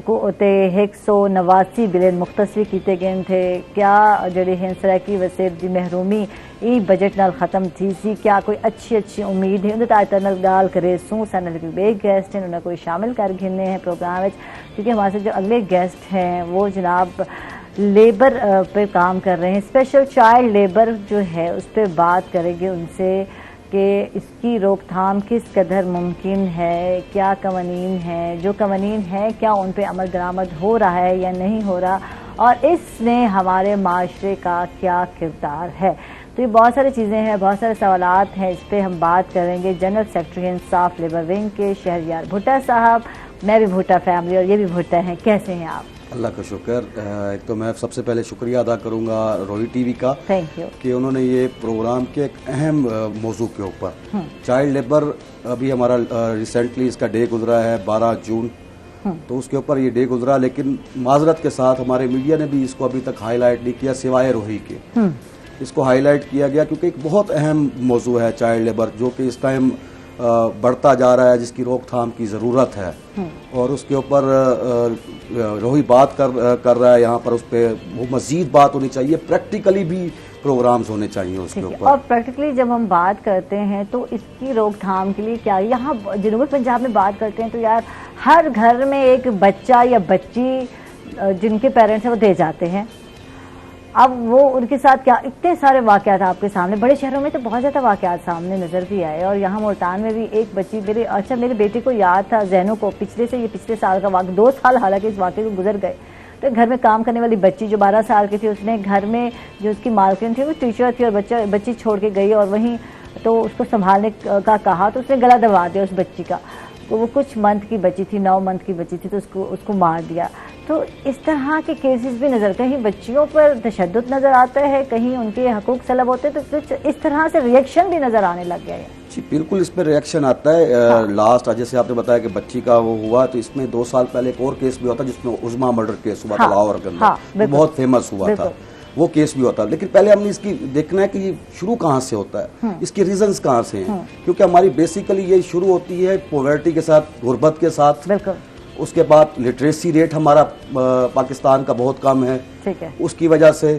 کو 189 بلین مختص بھی کیتے گئے تھے. کیا جڑی ہیں سرائکی وسیب دی محرومی ای بجٹ نال ختم تھی سی؟ کیا کوئی اچھی امید ہے؟ اندر آج نال گال کرے سوں سنل کے بے گیسٹ ہیں انہیں کوئی شامل کر گھنے ہیں پروگرام وچ, کیونکہ ہمارے جو اگلے گیسٹ ہیں وہ جناب لیبر پہ کام کر رہے ہیں. اسپیشل چائلڈ لیبر جو ہے اس پہ بات کریں گے ان سے کہ اس کی روک تھام کس قدر ممکن ہے, کیا قوانین ہیں, جو قوانین ہیں کیا ان پہ عمل درآمد ہو رہا ہے یا نہیں ہو رہا, اور اس میں ہمارے معاشرے کا کیا کردار ہے. تو یہ بہت ساری چیزیں ہیں, بہت سارے سوالات ہیں, اس پہ ہم بات کریں گے. جنرل سیکرٹری انصاف لیبر ونگ کے شہریار بھٹا صاحب, میں بھی بھٹا فیملی اور یہ بھی بھٹا ہیں, کیسے ہیں آپ؟ اللہ کا شکر. ایک تو میں سب سے پہلے شکریہ ادا کروں گا روہی ٹی وی کا, تھینک یو, کہ انہوں نے یہ پروگرام کے ایک اہم موضوع کے اوپر چائلڈ لیبر, ابھی ہمارا ریسنٹلی اس کا ڈے گزرا ہے 12 جون, تو اس کے اوپر یہ ڈے گزرا, لیکن معذرت کے ساتھ ہمارے میڈیا نے بھی اس کو ابھی تک ہائی لائٹ نہیں کیا سوائے روہی کے. اس کو ہائی لائٹ کیا گیا کیونکہ ایک بہت اہم موضوع ہے چائلڈ لیبر, جو کہ اس ٹائم بڑھتا جا رہا ہے, جس کی روک تھام کی ضرورت ہے, اور اس کے اوپر روہی بات کر رہا ہے. یہاں پر اس پہ وہ مزید بات ہونی چاہیے, پریکٹیکلی بھی پروگرامز ہونے چاہیے اس کے اوپر. اور پریکٹیکلی جب ہم بات کرتے ہیں تو اس کی روک تھام کے لیے کیا, یہاں جنوبی پنجاب میں بات کرتے ہیں تو یار ہر گھر میں ایک بچہ یا بچی جن کے پیرنٹس ہیں وہ دے جاتے ہیں. اب وہ ان کے ساتھ کیا اتنے سارے واقعات آپ کے سامنے, بڑے شہروں میں تو بہت زیادہ واقعات سامنے نظر بھی آئے, اور یہاں ملتان میں بھی ایک بچی میرے بیٹے کو یاد تھا زینو کو, پچھلے سال کا واقعہ, 2 سال حالانکہ اس واقعے کو گزر گئے. تو گھر میں کام کرنے والی بچی جو 12 سال کی تھی, اس نے گھر میں جو اس کی مالکن تھی وہ ٹیچر تھی, اور بچی چھوڑ کے گئی اور وہیں تو اس کو سنبھالنے کا کہا تو اس نے گلا دبا دیا اس بچی کا. وہ کچھ منتھ کی بچی تھی, 9 منتھ کی بچی تھی, تو اس کو مار دیا. تو اس طرح کے کیسز بھی نظر, کہیں بچیوں پر تشدد نظر آتا ہے, کہیں ان کے حقوق سلب ہوتے ہیں, تو کچھ اس طرح سے ریئیکشن بھی نظر آنے لگ گیا ہے. جی بالکل, اس پہ ریئیکشن آتا ہے. لاسٹ جیسے آپ نے بتایا کہ بچی کا وہ ہوا, تو اس میں 2 سال پہلے ایک اور کیس بھی ہوتا جس میں عظما مرڈر کیس ہوا تھا لاہور کے اندر, بہت فیمس ہوا تھا, وہ کیس بھی ہوتا. لیکن پہلے ہم نے اس کی دیکھنا ہے کہ یہ شروع کہاں سے ہوتا ہے, اس کی ریزنز کہاں سے ہیں, کیونکہ ہماری بیسیکلی یہ شروع ہوتی ہے پوورٹی کے ساتھ, غربت کے ساتھ. اس کے بعد لٹریسی ریٹ ہمارا پاکستان کا بہت کم ہے, اس کی وجہ سے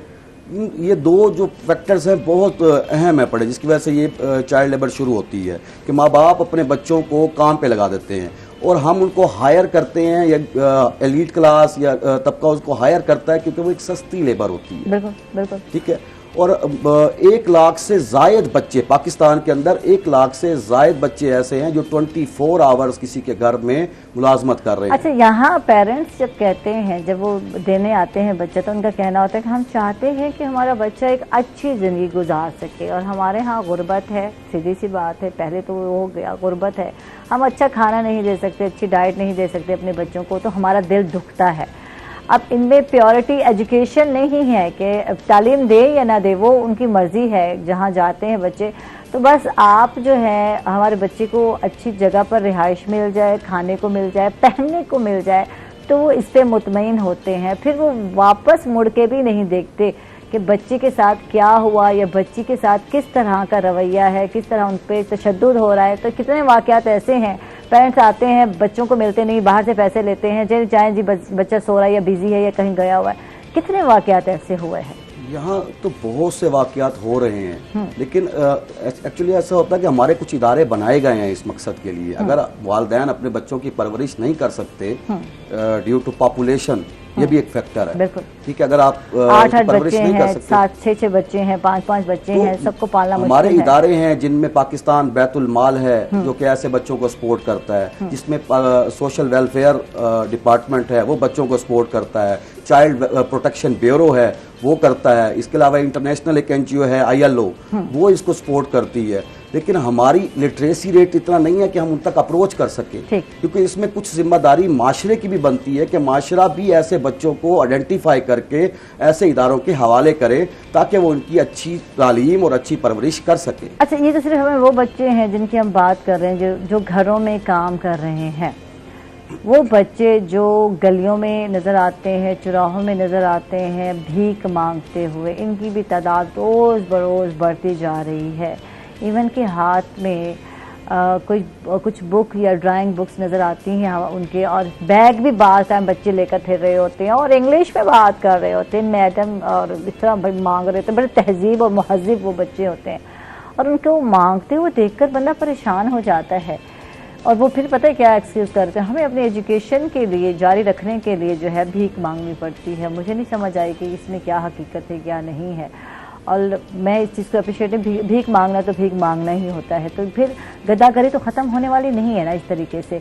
یہ 2 جو فیکٹرز ہیں بہت اہم ہے پڑے, جس کی وجہ سے یہ چائلڈ لیبر شروع ہوتی ہے کہ ماں باپ اپنے بچوں کو کام پہ لگا دیتے ہیں, اور ہم ان کو ہائر کرتے ہیں, یا ایلیٹ کلاس یا طبقہ اس کو ہائر کرتا ہے کیونکہ وہ ایک سستی لیبر ہوتی ہے. بالکل. ٹھیک ہے, اور 1 लाख से जायद बच्चे पाकिस्तान के अंदर 1 लाख से जायद बच्चे ऐसे हैं जो 24 आवर्स किसी के घर में मुलाजमत कर रहे हैं। अच्छा, यहाँ पेरेंट्स जब कहते हैं, जब वो देने आते हैं बच्चा, तो उनका कहना होता है कि हम चाहते हैं कि हमारा बच्चा एक अच्छी ज़िंदगी गुजार सके, और हमारे यहाँ गुर्बत है, सीधी सी बात है, पहले तो वो हो गया, गुर्बत है, हम अच्छा खाना नहीं दे सकते, अच्छी डाइट नहीं दे सकते अपने बच्चों को, तो हमारा दिल दुखता है। अब इनमें प्योरिटी एजुकेशन नहीं है कि तालीम दे या ना दे, वो उनकी मर्ज़ी है, जहाँ जाते हैं बच्चे, तो बस आप जो है हमारे बच्चे को अच्छी जगह पर रिहाइश मिल जाए, खाने को मिल जाए, पहनने को मिल जाए, तो वो इस पे मुतमईन होते हैं। फिर वो वापस मुड़ के भी नहीं देखते कि बच्चे के साथ क्या हुआ या बच्ची के साथ किस तरह का रवैया है, किस तरह उन पर तशद्दुद हो रहा है। तो कितने वाक़यात ऐसे हैं, पेरेंट्स आते हैं, बच्चों को मिलते नहीं, बाहर से पैसे लेते हैं, चाहे जी बच्चा सो रहा है या बिजी है या कहीं गया हुआ है। कितने वाक़यात ऐसे हुए हैं? यहाँ तो बहुत से वाक़यात हो रहे हैं, लेकिन एक्चुअली ऐसा होता है कि हमारे कुछ इदारे बनाए गए हैं इस मकसद के लिए। अगर वालिदैन अपने बच्चों की परवरिश नहीं कर सकते ड्यू टू पॉपुलेशन, ये भी एक फैक्टर है, ठीक है। अगर आप 8 बच्चे हैं, 7-6 बच्चे हैं, 5-5 बच्चे हैं, सबको पालना मुश्किल है। हमारे इदारे हैं जिनमें पाकिस्तान बैतुल माल है जो कि ऐसे बच्चों को सपोर्ट करता है, जिसमें सोशल वेलफेयर डिपार्टमेंट है वो बच्चों को सपोर्ट करता है, चाइल्ड प्रोटेक्शन ब्यूरो है वो करता है, इसके अलावा इंटरनेशनल एक NGO है ILO, वो इसको सपोर्ट करती है। लेकिन हमारी लिटरेसी रेट इतना नहीं है कि हम उन तक अप्रोच कर सके, क्योंकि इसमें कुछ जिम्मेदारी माशरे की भी बनती है कि माशरा भी ऐसे बच्चों को आइडेंटिफाई करके ऐसे इदारों के हवाले करे ताकि वो उनकी अच्छी तालीम और अच्छी परवरिश कर सके। अच्छा, ये तो सिर्फ हमें वो बच्चे हैं जिनकी हम बात कर रहे हैं जो घरों में काम कर रहे हैं, वो बच्चे जो गलियों में नज़र आते हैं, चौराहों में नज़र आते हैं भीख मांगते हुए, इनकी भी तादाद रोज़ बरोज़ बढ़ती जा रही है। इवन के हाथ में कुछ बुक या ड्राइंग बुक्स नज़र आती हैं उनके, और बैग भी बार टाइम बच्चे लेकर फिर रहे होते हैं और इंग्लिश में बात कर रहे होते हैं मैडम, और इस तरह मांग रहे होते हैं। बड़े तहजीब और महज़िब वो बच्चे होते हैं, और उनको मांगते हुए देखकर बंदा परेशान हो जाता है। और वो फिर पता है क्या एक्सक्यूज़ करते हैं, हमें अपने एजुकेशन के लिए जारी रखने के लिए जो है भीख मांगनी पड़ती है। मुझे नहीं समझ आई कि इसमें क्या हकीकत है क्या नहीं है, और मैं इस चीज़ को अप्रिशिएट, भीख मांगना तो भीख मांगना ही होता है। तो फिर गद्दागरी तो ख़त्म होने वाली नहीं है ना इस तरीके से।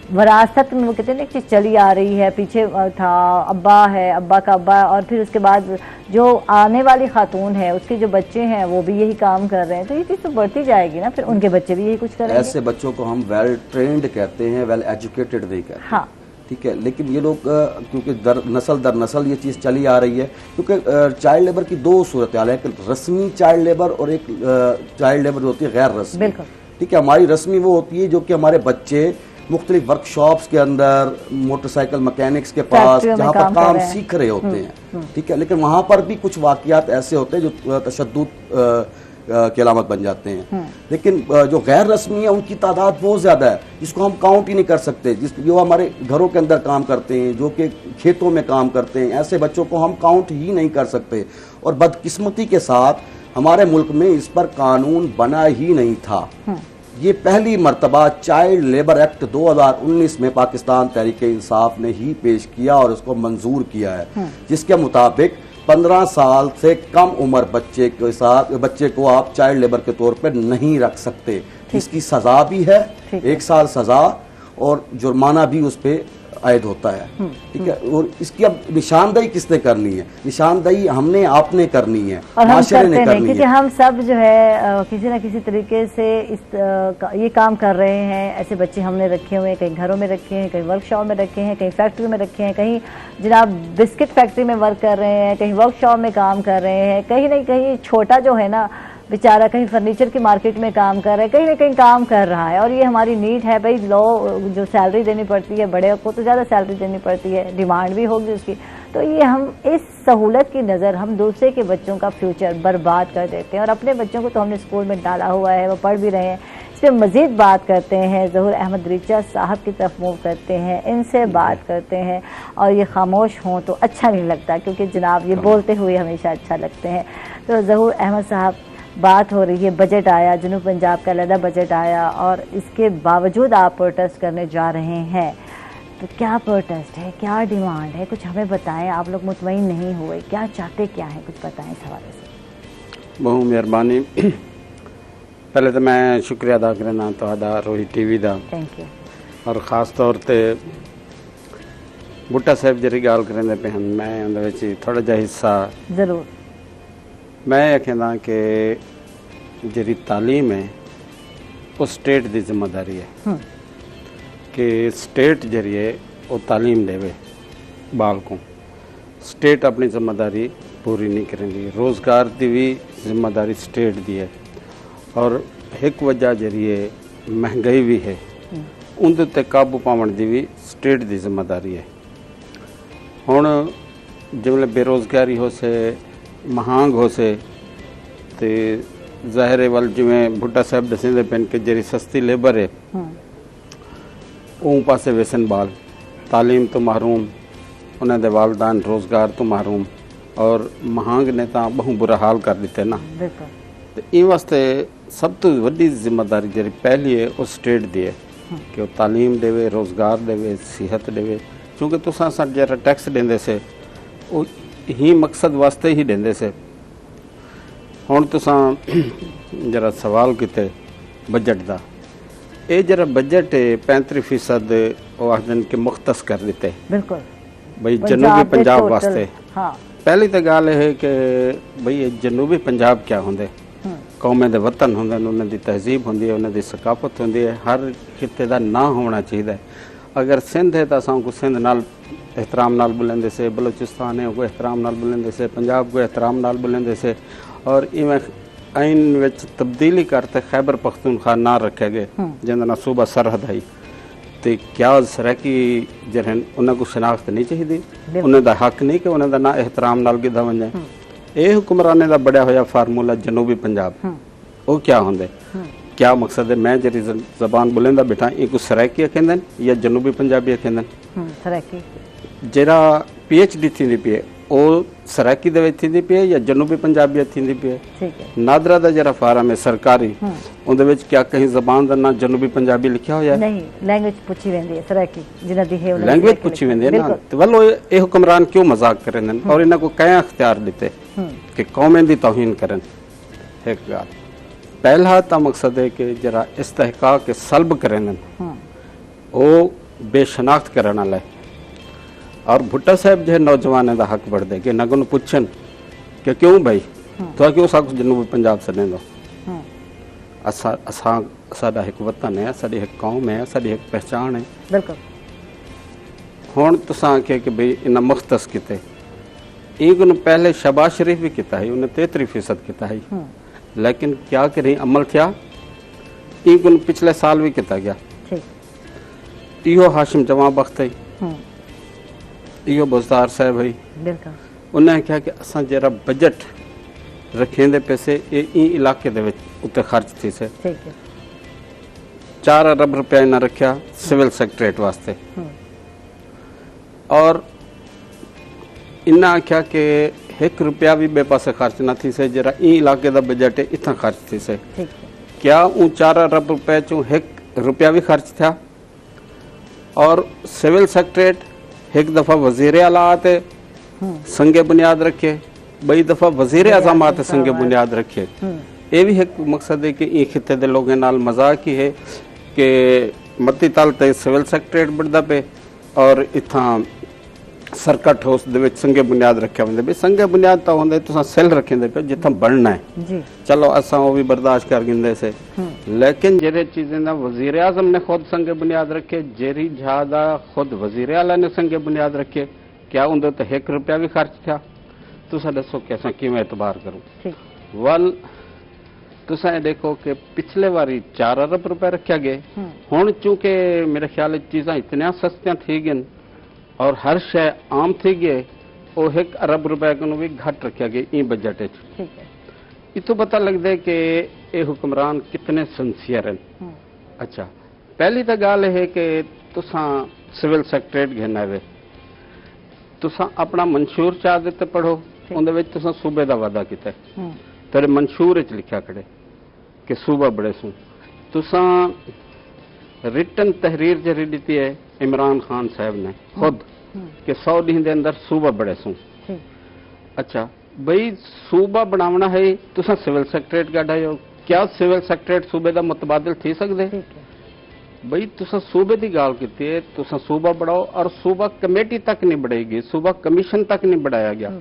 विरासत में वो कहते हैं ना चीज़ चली आ रही है, पीछे था अब्बा है, अब्बा का अब्बा, और फिर उसके बाद जो आने वाली खातून है उसके जो बच्चे हैं वो भी यही काम कर रहे हैं, तो ये चीज़ तो बढ़ती जाएगी ना, फिर उनके बच्चे भी यही कुछ करेंगे। ऐसे बच्चों को हम वेल ट्रेंड कहते हैं, वेल एजुकेटेड नहीं कहते। हाँ, ठीक है, लेकिन ये लोग क्योंकि नस्ल दर नस्ल ये चीज़ चली आ रही है, क्योंकि चाइल्ड लेबर की 2 सूरत हाल है, एक रस्मी चाइल्ड लेबर और एक चाइल्ड लेबर जो होती है गैर रस्मी। ठीक है, हमारी रस्मी वो होती है जो कि हमारे बच्चे मुख्तलिफ वर्कशॉप्स के अंदर, मोटरसाइकिल मैकेनिक्स के पास जहाँ पर काम सीख रहे होते हैं, ठीक है, लेकिन वहाँ पर भी कुछ वाक़यात ऐसे होते हैं जो तशद्दुद की अलामत बन जाते हैं। लेकिन जो गैर रस्मी है उनकी तादाद बहुत ज़्यादा है, जिसको हम काउंट ही नहीं कर सकते, जो हमारे घरों के अंदर काम करते हैं, जो कि खेतों में काम करते हैं, ऐसे बच्चों को हम काउंट ही नहीं कर सकते। और बदकिस्मती के साथ हमारे मुल्क में इस पर कानून बना ही नहीं था। ये पहली मर्तबा चाइल्ड लेबर एक्ट 2019 में पाकिस्तान तहरीक-ए-इंसाफ ने ही पेश किया और उसको मंजूर किया है, जिसके मुताबिक 15 साल से कम उम्र बच्चे को आप चाइल्ड लेबर के तौर पर नहीं रख सकते। इसकी सजा भी है, 1 साल सजा और जुर्माना भी उस पर आयद होता है। ठीक है, और इसकी अब निशानदेही किसने करनी है? निशानदेही हमने आपने करनी है, और हम करते नहीं, क्योंकि हम सब जो है किसी ना किसी तरीके से ये काम कर रहे हैं। ऐसे बच्चे हमने रखे हुए हैं, कहीं घरों में रखे हैं, कहीं वर्कशॉप में रखे हैं, कहीं फैक्ट्री में रखे हैं, कहीं जनाब बिस्किट फैक्ट्री में वर्क कर रहे हैं, कहीं वर्कशॉप में काम कर रहे हैं, कहीं ना कहीं छोटा जो है ना बेचारा कहीं फर्नीचर की मार्केट में काम कर रहा है, कहीं ना कहीं काम कर रहा है। और ये हमारी नीड है भाई, लो जो सैलरी देनी पड़ती है, बड़े को तो ज़्यादा सैलरी देनी पड़ती है, डिमांड भी होगी उसकी। तो ये हम इस सहूलत की नज़र हम दूसरे के बच्चों का फ्यूचर बर्बाद कर देते हैं। और अपने बच्चों को तो हमने स्कूल में डाला हुआ है, वो पढ़ भी रहे हैं। इस पर मज़ीद बात करते हैं, ज़हूर अहमद रिचा साहब की तरफ मूव करते हैं, इनसे बात करते हैं। और ये खामोश हों तो अच्छा नहीं लगता, क्योंकि जनाब ये बोलते हुए हमेशा अच्छा लगते हैं। तो ज़हूर अहमद साहब, बात हो रही है, बजट आया, जनूब पंजाब का अलग बजट आया, और इसके बावजूद आप प्रोटेस्ट करने जा रहे हैं। तो क्या प्रोटेस्ट है, क्या डिमांड है, कुछ हमें बताएं। आप लोग मुतमईन नहीं हुए, क्या चाहते क्या हैं, कुछ बताएं इस हवाले से। बहुत मेहरबानी। पहले तो मैं शुक्रिया अदा करना तो रोही टीवी का, थैंक यू। और खास तौर पे बूटा साहब जी गल करेंदे पे हैं, मैं उहदे थोड़ा जिहा हिस्सा जरूर। मैं ये कहना कि जी तालीम है वो स्टेट की जिम्मेदारी है कि स्टेट जरिए वो तालीम देवे बाल को। स्टेट अपनी जिम्मेदारी पूरी नहीं करेंगी। रोज़गार की भी जिम्मेदारी स्टेट की है, और एक वजह जरिए महंगाई भी है, उनके उत्ते काबू पावन की भी स्टेट की जिम्मेदारी है। हुण जिवें बेरोज़गारी हो से, महंग हो से, तो ज़ाहिर वल जिवें भुट्टा साहब दसेंदे पेन कि जी सस्ती लेबर है उन पासे वेसन बाल, तालीम तो महरूम, उन्होंने दे वालदान रोज़गार तो महरूम, और महंग ने तो बहुत बुरा हाल कर दिते ना। तो इन वास्ते सब तो वड्डी जिम्मेदारी जी पहली है वो स्टेट दी है कि वो तालीम देवे, रोज़गार देवे, सेहत देवे। क्योंकि तुसां जरा टैक्स देंदे से वो ही मकसद वास्ते ही देंदे से। हुण तुसां जरा सवाल किते बजट का, ये जरा बजट 35% वो आखदे कि मुख्तस कर दिते, बिल्कुल बई जनूबी पंजाब वास्ते। हाँ। पहली तो गल है कि बई ये जनूबी पंजाब क्या होंगे, कौमें दे वतन होंगे, उन्होंने दी तहजीब होंदी है, उन्होंने दी सकाफत होंदी है, हर खिते का ना होना चाहिए। अगर सिंध है तो असां को सिंध नाल एहतराम नाल बुलेंदे से, बलोचिस्तान है वो एहतराम नाल बुलेंदे से, पंजाब को एहतराम नाल बुलेंदे से, और इवें आइन विच तब्दीली करते खैबर पख्तूनख्वा ना रखे गए जिंदा ना सूबा सरहद आई। तो क्या सरैकी जरहन उन्हें को शनाख्त नहीं चाहिए, उन्हें दा हक नहीं कि उन्हें दा ना एहतराम नाल गिधा वजे। ये हुक्मराने का बढ़िया होया फार्मूला जनूबी पंजाब वो क्या होंगे, क्या मकसद है? मैं जी जबान बुलेंदा बैठा एक सरायकी आखेंदन या जनूबी पंजाबी आखेंदन। सरायकी जरा PhD थी पी है वो सरायकी दे विच थी पी है या जनूबी पंजाबी थी पी है। ठीक है। नादरा का जरा फार्म है सरकारी, उनदे विच क्या कहीं जबान का ना जनूबी पंजाबी लिखा होया? नहीं, लैंग्वेज पूछी वेंदी है सरायकी जिन्हां दी है, लैंग्वेज पूछी वेंदी है ना। तो वल ये हुक्मरान क्यों मजाक करेंदन और इन्हां को क्या इख्तियार दिते कि कौमें दी तौहीन करन? एक गल पहला तो मकसद है कि जरा इस्तेहकाक के सल्ब करेंदन वो बेशनाख्त करने वाला है। और भुट्टा साहब जो नौजवान का हक बढ़ते कि नगन पूछन कि क्यों भाई तो क्यों सब जनूबी पंजाब सने दो, साडा एक वतन है, साडी एक कौम है, साडी एक पहचान है। बिल्कुल। हुण तुसां आखे कि भाई इन्हें मुख्तस किते, एक पहले शहबाज शरीफ भी किया है, उन्हें 33% किया है, लेकिन क्या करें अमल थिया, एक पिछले साल भी किया गया। इहो हाशिम जमा बख्त है, इहो बुज़दार साहब है, उन्हें क्या कि असां जरा बजट रखेंदे पैसे ई इलाके दे विच उत्ते खर्च थी से 4 अरब रुपया इन्हें रखा सिविल सैक्रेटरेट वास्ते, और इन्हें आख्या कि 1 रुपया भी बे पासे खर्च ना थी से, जरा ई इलाके का बजट है इतना खर्च थी से। क्या उन 4 अरब रुपए चो 1 रुपया भी खर्च था? और सिविल सैक्रेटरेट एक दफ़ा वजीर आला आते संगे बुनियाद रखे, बई दफ़ा वजीर आज़म आते संगे बुनियाद रखे। ये भी एक मकसद है कि ये खिते के लोगों नाल मजाक ही है कि मती तल ते सिविल सैक्रेटरेट बढ़ता पे और इतना सरकट हाउस दे विच संगे बुनियाद रखे होंगे। भी संगे बुनियाद तो होंगे तुसां सेल रखेंदे पे जिथा बनना है जी। चलो असां वो भी बर्दाश्त कर गिंदे से, लेकिन जेरे चीजें ना वजीर आजम ने खुद संगे बुनियाद रखे, जेरी जहादा खुद वजीर आला ने संगे बुनियाद रखे, क्या उनके तो 1 रुपया भी खर्च था? तुसां दसो कि असां किवें एतबार करूं? वल तुसां देखो कि पिछले बारी 4 अरब रुपए रखे गए, हुण चूंकि मेरे ख्याल चीज़ां इतनियां सस्तियां थी गई और हर शय आम थी गए, वो 1 अरब रुपए को भी घट रखा गया ई बजट। इतो पता लगता है कि ये हुक्मरान कितने सिंसियर हैं। अच्छा, पहली तो गल है कि तुसां सिविल सैक्रेटरेट घेना है, तुसां अपना मंशूर चाह देते पढ़ो, उनदे विच तुसां सूबे का वादा किया, तेरे मंशूर च लिखा खड़े कि सूबा बड़े सू। तुसां रिटन तहरीर जरी दी है इमरान खान साहब ने खुद कि 100 दिन के अंदर सूबा बड़े सू। अच्छा, ਬਈ ਸੂਬਾ ਬਣਾਉਣਾ ਹੈ ਤੁਸੀਂ ਸਿਵਲ ਸੈਕਟਰੀਏਟ ਕੱਢਾਇਓ, ਕਿਆ ਸਿਵਲ ਸੈਕਟਰੀਏਟ ਸੂਬੇ ਦਾ ਮੁਤਬਾਦਲ ਥੀ ਸਕਦੇ? ਬਈ ਤੁਸੀਂ ਸੂਬੇ ਦੀ ਗੱਲ ਕੀਤੀ ਹੈ, ਤੁਸੀਂ ਸੂਬਾ ਬਣਾਓ ਔਰ ਸੂਬਾ ਕਮੇਟੀ ਤੱਕ ਨਹੀਂ बढ़ेगी, ਸੂਬਾ ਕਮਿਸ਼ਨ ਤੱਕ ਨਹੀਂ बढ़ाया गया।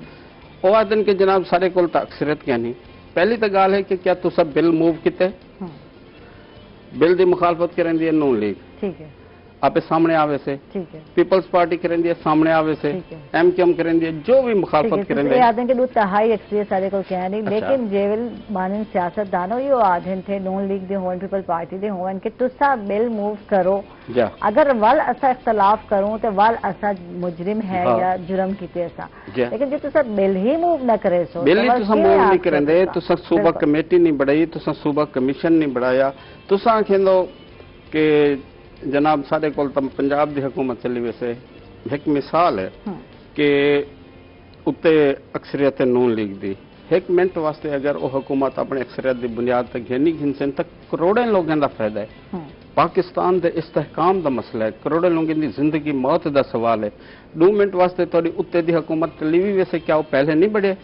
ਉਹ ਆਦਨ ਕਿ ਜਨਾਬ ਸਾਡੇ ਕੋਲ ਤਾਂ ਅਕਸਰੀਅਤ ਕਿਆ ਨਹੀਂ। ਪਹਿਲੀ ਤਾਂ ਗੱਲ ਹੈ ਕਿ ਕਿਆ ਤੁਸੀਂ ਬਿੱਲ ਮੂਵ ਕੀਤੇ? ਬਿੱਲ ਦੀ ਮੁਖਾਲਫਤ ਕਰਦੀ ਹੈ ਨੂਨ ਲੀਗ, ਠੀਕ ਹੈ, आपे सामने आवे से, ठीक है, पीपल्स पार्टी करेंदी है सामने आवे से, एमकेएम करेंदी है, जो भी मुखालफत करेंगे आदन के दो तहाई एक्सपीरियंस सारे को कह नहीं। लेकिन जेवल मानन सियासत दानो यो आदन थे नून लीग दे होवन, पीपल पार्टी दे होवन कि तुसा बिल मूव करो, अगर वल असा इख्तलाफ करूं तो वल असा मुजरिम है या जुर्म कीते असा, लेकिन जो तुसा बिल ही मूव न करे सो बिल ही तुसा मूव नहीं करेंदे, तुसा सूबा कमेटी नहीं बढ़ाई, तुसा सूबा कमीशन नहीं बढ़ाया, तुसा कहंदो कि जनाब साढ़े कोल तो पंजाब की हुकूमत चली। वैसे एक मिसाल है कि उत्ते अक्सरियत नून लीग दी एक मिनट वास्ते अगर वो हुकूमत अपने अक्सरियत की बुनियाद तक घेनी घिनसन तक करोड़ों लोगों का फायदा है। पाकिस्तान के इस्तेहकाम का मसला है, करोड़ों लोगों की जिंदगी मौत का सवाल है। 2 मिनट वास्ते थोड़ी उत्ते की हुकूमत चली भी। वैसे क्या वो पहले नहीं बढ़े?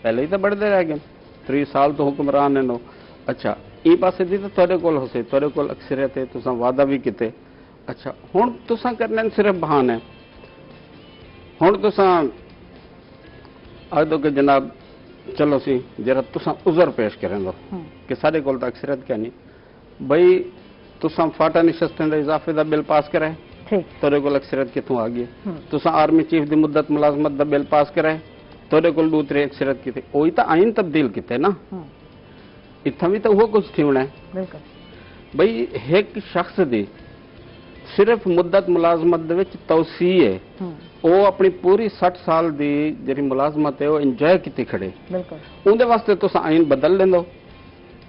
पहले ही तो बढ़ते रह गए। 3 साल तो हुक्मरान है। अच्छा ई पासे दी तो तुहाडे कोल होसे, तुहाडे कोल अक्सरियत है, तुसां वादा भी कीते। अच्छा हुण तुसां करने सिर्फ बहाने, हुण तुसां आखदो कि जनाब चलो सी जरा तुसां उज़र पेश करें दो कि साडे कोल तो अक्सरियत क्या नहीं। बई तुसां फाटा निशस्तें दा इजाफे दा बिल पास कराए, तुहाडे कोल अक्सरियत कित्थों आ गई? तुसां आर्मी चीफ दी मुद्दत मुलाजमत दा बिल पास कराए, तुहाडे कोल दूसरे अक्सरियत कीते। ओही तां आइन तब्दील कीते ना, इतना भी तो वो कुछ थी होना है बई। एक शख्स दी सिर्फ मुद्दत मुलाजमत दे विच तौसी है, वो अपनी पूरी 60 साल दी जिहड़ी मुलाजमत है वो इंजॉय कीती खड़े, उनदे वास्ते तुसां आइन बदल लेंदो।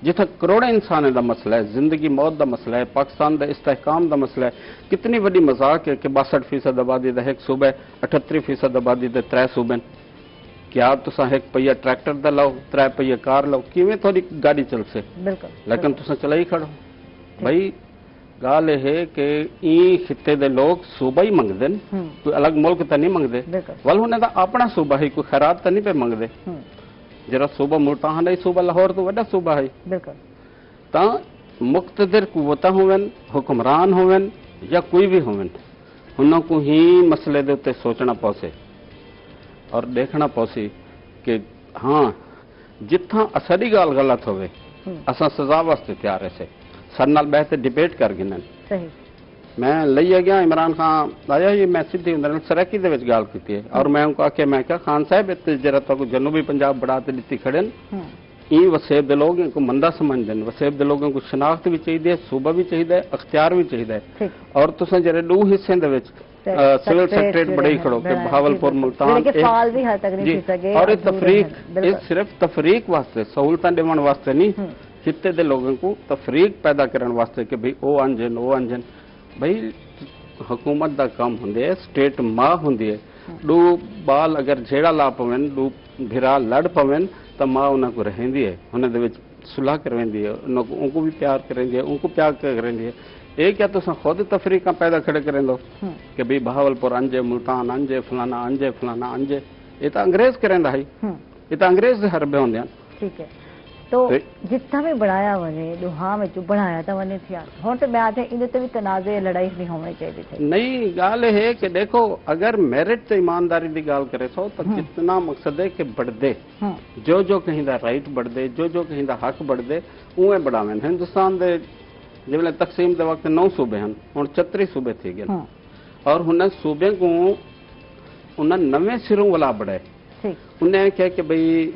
जिथे करोड़ों इंसानों का मसला है, जिंदगी मौत का मसला है, पाकिस्तान का इस्तेहकाम का मसला है। कितनी बड़ी मजाक है कि 62% आबादी का एक सूबा है, 38% आबादी के 3 सूबे। क्या तुसा 1 पहिया ट्रैक्टर दा लाओ, 3 पहिया कार लाओ, किवें थोड़ी गाड़ी चल से? लेकिन तुसा चला ही खड़ो। भाई गाल है कि ई खिते दे लोग सूबा ही मंगदे, कोई अलग मुल्क तो नहीं मंगदे। वल उन्हें दा अपना सूबा ही, कोई खैरात तो नहीं पे मंगदे। जरा सूबा मुल्तान है, सूबा लाहौर तो वड्डा सूबा है। तां मुक्तदिर कुव्वतां होवन, हुक्मरान होवन या कोई भी होवन, उन्हां को ही मसले दे उत्ते सोचना पौसे और देखना पौसी कि हाँ जिथा असली गाल गलत होवे असा सजा वास्ते तैयार है। सर नाल बैठ डिबेट कर गिनन सही। मैं लईया गया इमरान खान आया, ये मैं सीधी सराकी दे विच गाल कीती है और मैं उनको आख्या, मैं क्या खान साहब इत्ते जरा तो जनूबी पंजाब बढ़ा ते दित्ती खड़े ई वसेब दे लोग इनको मंदा समझदे ने। वसेब दे लोगों को शनाख्त भी चाहिए, सूबा भी चाहिए, अख्तियार भी चाहिए। और तुसां जरे 2 हिस्से दे विच सिविल सेक्रेटरीट बड़े ही खड़ो के भावलपुर मुल्तान जी। और तफरीक सिर्फ तफरीक वास्ते, सहूलतां देवन वास्ते नहीं, खिते दे लोगों को तफरीक पैदा करने वास्ते कि भाई ओ अंजन ओ अंजन। भाई हुकूमत का काम होंदे, स्टेट मां होंदी है। 2 बाल अगर झेड़ा ला पवन, 2 भिरा लड़ पवन तो मां उन्हां को रहंदी है, उन्हां दे विच सुलह करवेंदी है, उनको भी प्यार करेंदी है, उनको प्यार करेंदी है। ये क्या तुम खुद तफरीका पैदा खड़े करें दो कि भाई बहावलपुर अंजे, मुल्तान अंजे, फलाना अंजे, फलाना अंजे। ये तो अंग्रेज करें भाई, ये तो अंग्रेज के हरबे होंगे। ठीक है, तो जितना भी बढ़ाया वने दुहा में जो बढ़ाया था वने थी हुण तो मैं आते इन ते भी तनाज़े लड़ाई नहीं होनी चाहिए थी। नहीं गाल है कि देखो अगर मेरिट ते ईमानदारी की गाल करे सो तो जितना मकसद है कि बढ़दे जो जो कहीं दा राइट बढ़दे, जो जो कहीं दा हक बढ़दे उवें बढ़ावें। हिंदुस्तान दे जिवें तकसीम के वक्त 9 सूबे हैं, हुण 34 सूबे थी गए और हुन सूबे को उन्हें नवे सिरों वाला बढ़ाए। उन्हें कहा कि भाई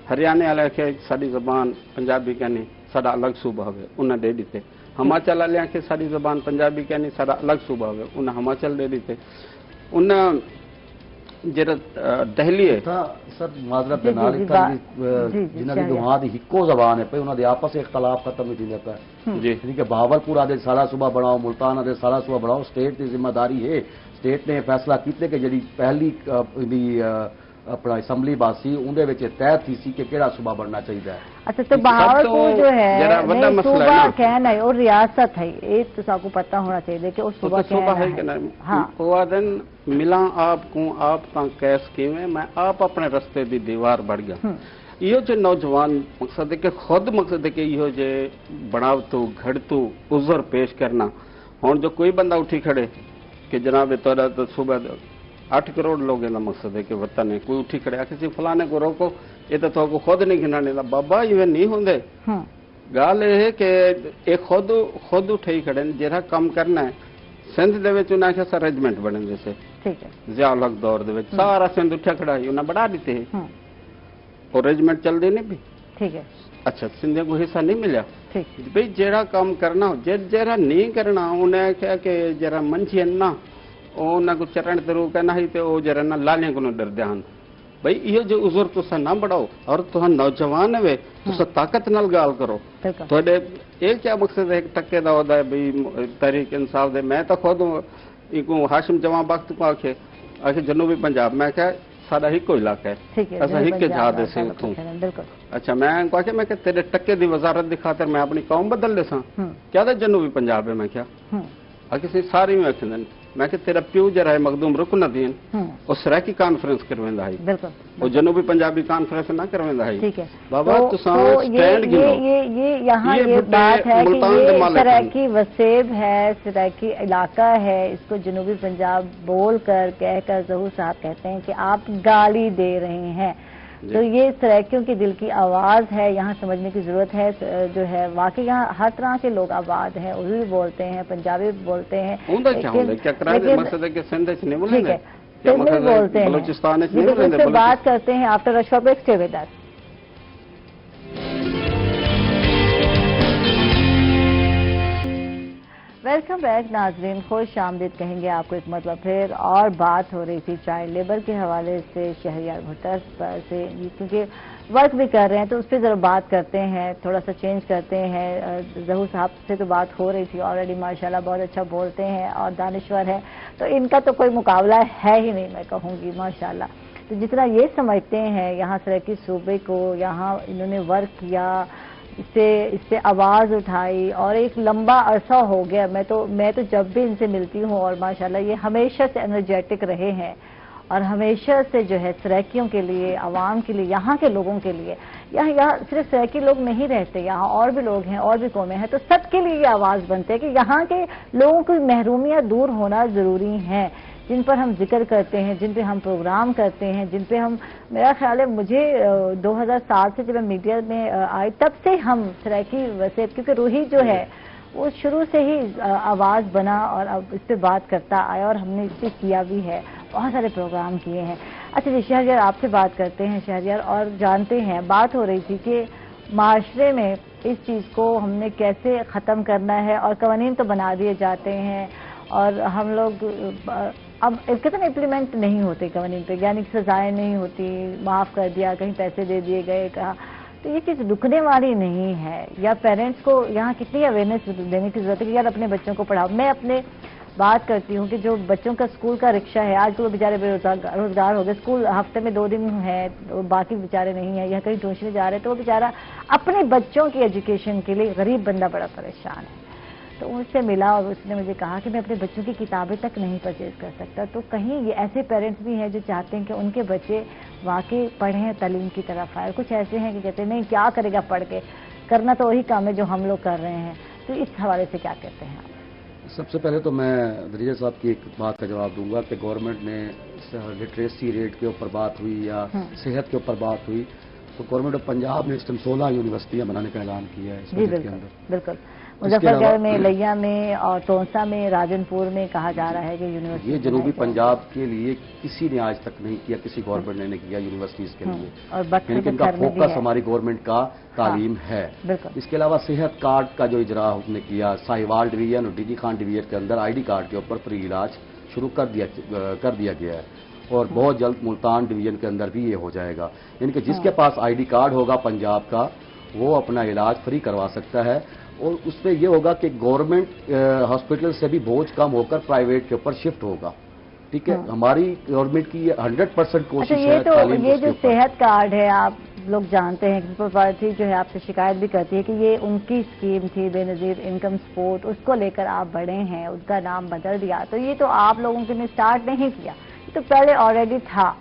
हरियाणे वाले के साड़ी जबान पंजाबी कहनी साड़ा अलग सूबा हो, उन्हें दे दीते। हिमाचल वाले के साड़ी जबान पंजाबी कहनी साड़ा अलग सूबा हो, उन्हें हिमाचल दे दीते। उन्हें जरा दहली है सर माजरत दे नाल जिन्हां दी दुहां दी हिक्को ज़बान है पे उन्हां दे आपस में इख्तलाफ खत्म नहीं थी जाता है जी। ठीक है, बहावलपुर आदे सारा सूबा बनाओ, मुल्तान आदे सारा सूबा बनाओ, स्टेट की जिम्मेदारी है। स्टेट ने फैसला किए कि जी पहली अपना असैम्बली बासी उनके विच तय थी सी कि केड़ा सूबा बनना चाहिए। अच्छा, तो बहावलपुर जो है नहीं सूबा कहना है और रियासत है, ये तो सबको पता होना चाहिए कि वो सूबा कहना है। हाँ, वो दिन मिला आपको आप कैस की में मैं आप अपने रस्ते दी दीवार बढ़ गया। यो जो नौजवान मकसद है कि खुद मकसद है कि यो जो बनावतू घड़तू उजर पेश करना। हुण जो कोई बंदा उठी खड़े कि जनाब तोड़ा तो सुबह 8 करोड़ लोग का मकसद है कि वतन है, कोई उठी खड़े आखिर फलाने को रोको, ये तो तुमको खुद नहीं गिनाने ला बाबा, इवें नहीं होंगे। गल यह है कि खुद उठे खड़े जरा काम करना है। सिंध के उन्हें आखिया सर रेजिमेंट बने जैसे जिया अलग दौर के सारा सिंध उठा खड़ा है, उन्हें बढ़ा दीते है और रेजिमेंट चलते नहीं भी। ठीक है, अच्छा सिंधिया को हिस्सा नहीं मिला भाई, जरा काम करना हो जरा नहीं करना उन्हें आख्या कि जरा मंझी ना उन्हें को चरण ते रोकना ही तो जरा ना लालियां को डर ध्यान भाई ये जो उजर तुसा ना बढ़ाओ और तुम नौजवान है तुसा ताकत नाल गाल करो। थोड़े ये क्या मकसद है टक्के का होता है भाई तहरीक इंसाफ दे। मैं तो खुद इको हाशिम जमा वक्त को आखे जनूबी पंजाब मैं क्या साडा ही कोई इलाका है असा ही के जहाज से उठूं। अच्छा मैं आखे मैं तेरे टक्के दी वजारत दी खातर मैं अपनी कौम बदल ले सा क्या था जनूबी पंजाब है मैं क्या आखे सारी में आखिंदन मैं तेरा प्यू जरा है मखदूम रुकन दीन और सराकी कॉन्फ्रेंस करवेंदा है और जनूबी पंजाबी कॉन्फ्रेंस ना करवेंदा है। ठीक है बाबा तुसा स्टैंड गिनो ये यहाँ ये बात है कि ये सराकी वसेब है, सराकी इलाका है, इसको जनूबी पंजाब बोल कर कहकर ज़हूर साहब कहते हैं कि आप गाली दे रहे हैं। तो ये सराइकियों के दिल की आवाज़ है, यहाँ समझने की ज़रूरत है जो है। वाकई यहाँ हर तरह के लोग आबाद हैं, उर्दू भी बोलते हैं, पंजाबी भी बोलते हैं, बोलते हैं। बात करते हैं after a short break, stay with us. Welcome back नाजरीन, खुश आमदीद कहेंगे आपको एक मतलब फिर। और बात हो रही थी चाइल्ड लेबर के हवाले से शहरियार भुट्टर पर से, क्योंकि वर्क भी कर रहे हैं तो उस पर ज़रा बात करते हैं, थोड़ा सा चेंज करते हैं। ज़हूर साहब से तो बात हो रही थी ऑलरेडी, माशाल्लाह बहुत अच्छा बोलते हैं और दानिश्वर है, तो इनका तो कोई मुकाबला है ही नहीं मैं कहूँगी माशाल्लाह। तो जितना ये समझते हैं यहाँ सराकी सूबे को, यहाँ इन्होंने वर्क किया, इससे आवाज़ उठाई और एक लंबा अरसा हो गया। मैं तो जब भी इनसे मिलती हूँ और माशाल्लाह ये हमेशा से एनर्जेटिक रहे हैं और हमेशा से जो है सराइकियों के लिए, आवाम के लिए, यहाँ के लोगों के लिए, यहाँ सिर्फ सराइकी लोग नहीं रहते, यहाँ और भी लोग हैं और भी कौमें हैं, तो सबके लिए ये आवाज़ बनते हैं कि यहाँ के लोगों की महरूमियाँ दूर होना ज़रूरी हैं, जिन पर हम जिक्र करते हैं, जिन पे हम प्रोग्राम करते हैं, जिन पे हम, मेरा ख्याल है मुझे 2007 से जब मैं मीडिया में आई तब से हम सराइकी वसेब, क्योंकि रूही जो है वो शुरू से ही आवाज़ बना और अब इस पर बात करता आया और हमने इस पर किया भी है, बहुत सारे प्रोग्राम किए हैं। अच्छा जी शहरियार, आपसे बात करते हैं शहरियार, और जानते हैं बात हो रही थी कि माशरे में इस चीज़ को हमने कैसे ख़त्म करना है और कवानीन तो बना दिए जाते हैं और हम लोग अब कितने इम्प्लीमेंट नहीं होते कवानीन पे, यानी कि सजाएँ नहीं होती, माफ़ कर दिया, कहीं पैसे दे दिए गए, कहा, तो ये चीज़ रुकने वाली नहीं है। या पेरेंट्स को यहाँ कितनी अवेयरनेस देने की ज़रूरत है कि यार अपने बच्चों को पढ़ाओ। मैं अपने बात करती हूँ कि जो बच्चों का स्कूल का रिक्शा है, आज तो बेचारे बेरोजगार हो गए, स्कूल हफ्ते में 2 दिन है, तो बाकी बेचारे नहीं है या कहीं ट्यूशन जा रहे, तो वो बेचारा अपने बच्चों की एजुकेशन के लिए गरीब बंदा बड़ा परेशान है। तो उससे मिला और उसने मुझे कहा कि मैं अपने बच्चों की किताबें तक नहीं परचेज कर सकता। तो कहीं ये ऐसे पेरेंट्स भी हैं जो चाहते हैं कि उनके बच्चे वाकई पढ़ें, तालीम की तरफ आए, कुछ ऐसे हैं कि कहते हैं नहीं क्या करेगा पढ़ के, करना तो वही काम है जो हम लोग कर रहे हैं। तो इस हवाले से क्या कहते हैं आप? सबसे पहले तो मैं दरिया साहब की एक बात का जवाब दूंगा कि गवर्नमेंट ने लिटरेसी रेट के ऊपर बात हुई या सेहत के ऊपर बात हुई, तो गवर्नमेंट ऑफ पंजाब ने इस टाइम 16 यूनिवर्सिटियां बनाने का ऐलान किया है इस बजट के अंदर। बिल्कुल, मुजफ्फरगढ़ में, लिया में और टोंसा में, राजनपुर में कहा जा रहा है कि यूनिवर्सिटी, ये जनूबी पंजाब के लिए किसी ने आज तक नहीं किया, किसी गवर्नमेंट ने नहीं किया यूनिवर्सिटीज के लिए, और यानी इनका फोकस हमारी गवर्नमेंट का तालीम है। इसके अलावा सेहत कार्ड का जो इजरा उसने किया, साहिवाल डिवीजन और डीजी खान डिवीजन के अंदर ID कार्ड के ऊपर फ्री इलाज शुरू कर दिया गया है और बहुत जल्द मुल्तान डिवीजन के अंदर भी ये हो जाएगा। यानी कि जिसके पास ID कार्ड होगा पंजाब का वो अपना इलाज फ्री करवा सकता है और उसमें ये होगा कि गवर्नमेंट हॉस्पिटल से भी बोझ कम होकर प्राइवेट के ऊपर शिफ्ट होगा। ٹھیک ہے. ہماری گورنمنٹ کی 100% کوشش ہے. یہ جو صحت کارڈ ہے آپ لوگ جانتے ہیں پیپلز پارٹی جو ہے آپ سے شکایت بھی کرتی ہے کہ یہ ان کی اسکیم تھی بے نظیر انکم سپورٹ، اس کو لے کر آپ بڑے ہیں، اس کا نام بدل دیا. تو یہ تو آپ لوگوں کے نے اسٹارٹ نہیں کیا، یہ تو پہلے آلریڈی تھا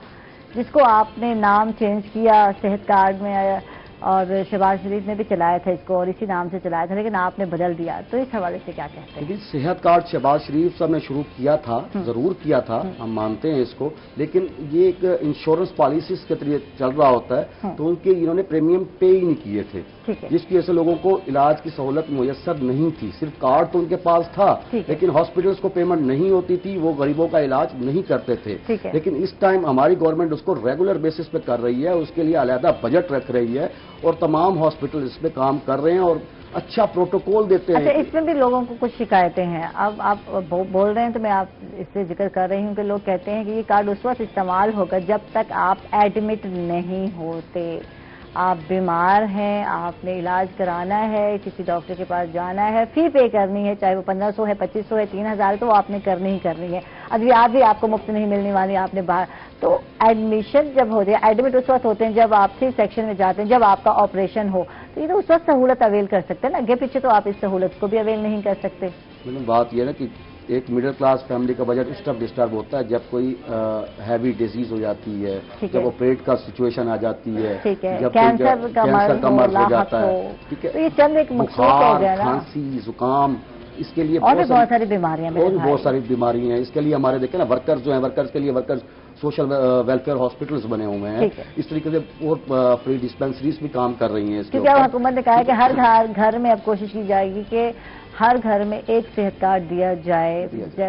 جس کو آپ نے نام چینج کیا صحت کارڈ میں، اور شہباز شریف نے بھی چلایا تھا اس کو اور اسی نام سے چلایا تھا، لیکن آپ نے بدل دیا. تو اس حوالے سے کیا کہتے ہیں؟ صحت کارڈ شہباز شریف صاحب نے شروع کیا تھا، ضرور کیا تھا، ہم مانتے ہیں اس کو، لیکن یہ ایک انشورنس پالیسیز کے ذریعے چل رہا ہوتا ہے، تو ان کے انہوں نے پریمیم پے ہی نہیں کیے تھے، جس کی وجہ سے لوگوں کو علاج کی سہولت میسر نہیں تھی. صرف کارڈ تو ان کے پاس تھا لیکن ہاسپٹلس کو پیمنٹ نہیں ہوتی تھی، وہ غریبوں کا علاج نہیں کرتے تھے. لیکن اس ٹائم ہماری گورنمنٹ اس کو ریگولر بیسس پہ کر رہی ہے، اس کے لیے علیحدہ بجٹ رکھ رہی ہے اور تمام ہاسپٹل اس پہ کام کر رہے ہیں اور اچھا پروٹوکول دیتے ہیں. اچھا، اس میں بھی لوگوں کو کچھ شکایتیں ہیں. اب آپ بول رہے ہیں تو میں آپ اس سے ذکر کر رہی ہوں کہ لوگ کہتے ہیں کہ یہ کارڈ اس وقت استعمال ہوگا جب تک آپ ایڈمٹ نہیں ہوتے. آپ بیمار ہیں، آپ نے علاج کرانا ہے، کسی ڈاکٹر کے پاس جانا ہے، فی پے کرنی ہے، چاہے وہ 1500 ہے، 2500 ہے، 3000 تو وہ آپ نے کرنی ہی کرنی ہے. ادویات بھی آپ کو مفت نہیں ملنے والی، آپ نے باہر. تو ایڈمیشن جب ہو جائے، ایڈمٹ اس وقت ہوتے ہیں جب آپ سی سیکشن میں جاتے ہیں، جب آپ کا آپریشن ہو، تو یہ تو اس وقت سہولت اویل کر سکتے ہیں نا. آگے پیچھے تو آپ اس سہولت کو بھی اویل نہیں کر سکتے. بات یہ ہے نا کہ ایک مڈل کلاس فیملی کا بجٹ ڈسٹرب ہوتا ہے جب کوئی ہیوی ڈیزیز ہو جاتی ہے، جب آپریٹ کا سچویشن آ جاتی ہے، جب کینسر کا مرض ہو جاتا ہے. ٹھیک ہے، یہ چند ایک بخار، کھانسی، زکام، اس کے لیے بہت ساری بیماریاں ہیں، بہت ساری بیماری ہیں. اس کے لیے ہمارے دیکھیں نا ورکرز جو ہیں، ورکرز کے لیے ورکرز سوشل ویلفیئر ہاسپٹلز بنے ہوئے ہیں. اس طریقے سے بہت فری ڈسپینسریز بھی کام کر رہی ہیں. اس کے کیونکہ حکومت نے کہا ہے کہ ہر گھر میں اب کوشش کی جائے گی کہ ہر گھر میں ایک صحت کارڈ دیا جائے.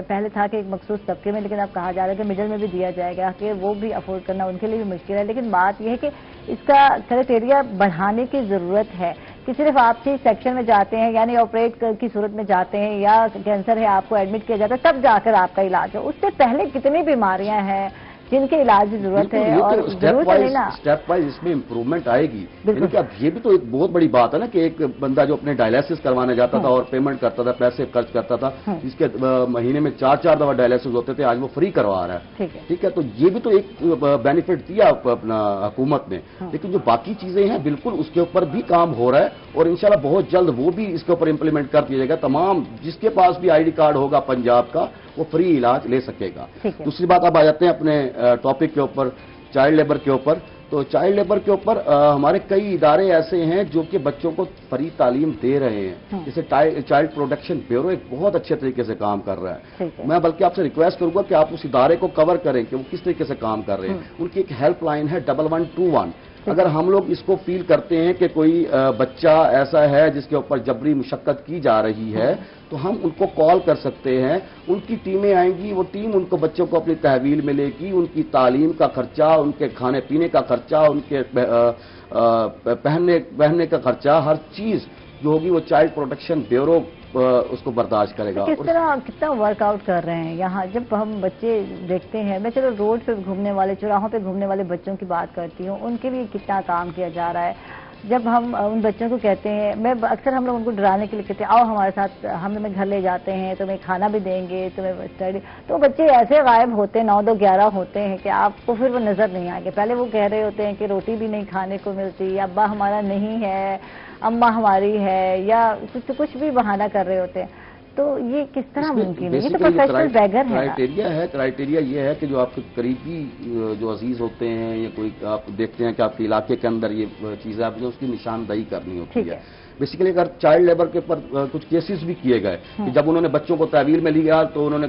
پہلے تھا کہ ایک مخصوص طبقے میں، لیکن اب کہا جا رہا ہے کہ مڈل میں بھی دیا جائے گا کہ وہ بھی افورڈ کرنا ان کے لیے بھی مشکل ہے. لیکن بات یہ ہے کہ اس کا کرائٹیریا بڑھانے کی ضرورت ہے کہ صرف آپ سی سیکشن میں جاتے ہیں، یعنی آپریٹ کی صورت میں جاتے ہیں، یا کینسر ہے آپ کو ایڈمٹ کیا جاتا ہے تب جا کر آپ کا علاج ہو. اس سے پہلے کتنی بیماریاں ہیں جن کے علاج کی ضرورت ہے، اور اسٹیپ وائز اس میں امپروومنٹ آئے گی. اب یہ بھی تو ایک بہت بڑی بات ہے نا کہ ایک بندہ جو اپنے ڈائلیسس کروانے جاتا تھا اور پیمنٹ کرتا تھا، پیسے خرچ کرتا تھا، جس کے مہینے میں 4 دفعہ ڈائلیسس ہوتے تھے، آج وہ فری کروا رہا ہے. ٹھیک ہے، تو یہ بھی تو ایک بینیفٹ دیا اپنا حکومت نے. لیکن جو باقی چیزیں ہیں بالکل اس کے اوپر بھی کام ہو رہا ہے اور انشاءاللہ بہت جلد وہ بھی اس کے اوپر امپلیمنٹ کر دیا جائے گا. تمام جس کے پاس بھی آئی ڈی کارڈ ہوگا پنجاب کا وہ فری علاج لے سکے گا. دوسری بات اب آ جاتے ہیں اپنے ٹاپک کے اوپر، چائلڈ لیبر کے اوپر. تو چائلڈ لیبر کے اوپر ہمارے کئی ادارے ایسے ہیں جو کہ بچوں کو فری تعلیم دے رہے ہیں. جیسے چائلڈ پروٹیکشن بیورو ایک بہت اچھے طریقے سے کام کر رہا ہے. میں بلکہ آپ سے ریکویسٹ کروں گا کہ آپ اس ادارے کو کور کریں کہ وہ کس طریقے سے کام کر رہے ہیں. ان کی ایک ہیلپ لائن ہے 1121. اگر ہم لوگ اس کو فیل کرتے ہیں کہ کوئی بچہ ایسا ہے جس کے اوپر جبری مشقت کی جا رہی ہے تو ہم ان کو کال کر سکتے ہیں. ان کی ٹیمیں آئیں گی، وہ ٹیم ان کو بچوں کو اپنی تحویل ملے گی، ان کی تعلیم کا خرچہ، ان کے کھانے پینے کا خرچہ، ان کے پہننے کا خرچہ، ہر چیز جو ہوگی وہ چائلڈ پروٹیکشن بیورو اس کو برداشت کرے گا. کس طرح کتنا ورک آؤٹ کر رہے ہیں یہاں. جب ہم بچے دیکھتے ہیں، میں چلو روڈ پہ گھومنے والے، چوراہوں پہ گھومنے والے بچوں کی بات کرتی ہوں، ان کے لیے کتنا کام کیا جا رہا ہے. جب ہم ان بچوں کو کہتے ہیں، میں اکثر ہم لوگ ان کو ڈرانے کے لیے کہتے ہیں آؤ ہمارے ساتھ، ہم تمہیں گھر لے جاتے ہیں، تمہیں کھانا بھی دیں گے، تمہیں اسٹڈی. تو بچے ایسے غائب ہوتے ہیں، 9 2 11 ہوتے ہیں کہ آپ کو پھر وہ نظر نہیں آئیں گے. پہلے وہ کہہ رہے ہوتے ہیں کہ روٹی بھی نہیں کھانے کو ملتی، ابا ہمارا نہیں ہے، اماں ہماری ہے، یا کچھ بھی بہانہ کر رہے ہوتے ہیں. تو یہ کس طرح ممکن ہے؟ یہ تو پروفیشنل بیگر ہے. کرائٹیریا یہ ہے کہ جو آپ کے قریبی جو عزیز ہوتے ہیں یا کوئی آپ دیکھتے ہیں کہ آپ کے علاقے کے اندر یہ چیزیں آپ جو اس کی نشاندہی کرنی ہوتی ہے. بیسیکلی اگر چائلڈ لیبر کے اوپر کچھ کیسز بھی کیے گئے کہ جب انہوں نے بچوں کو تحویل میں لیا تو انہوں نے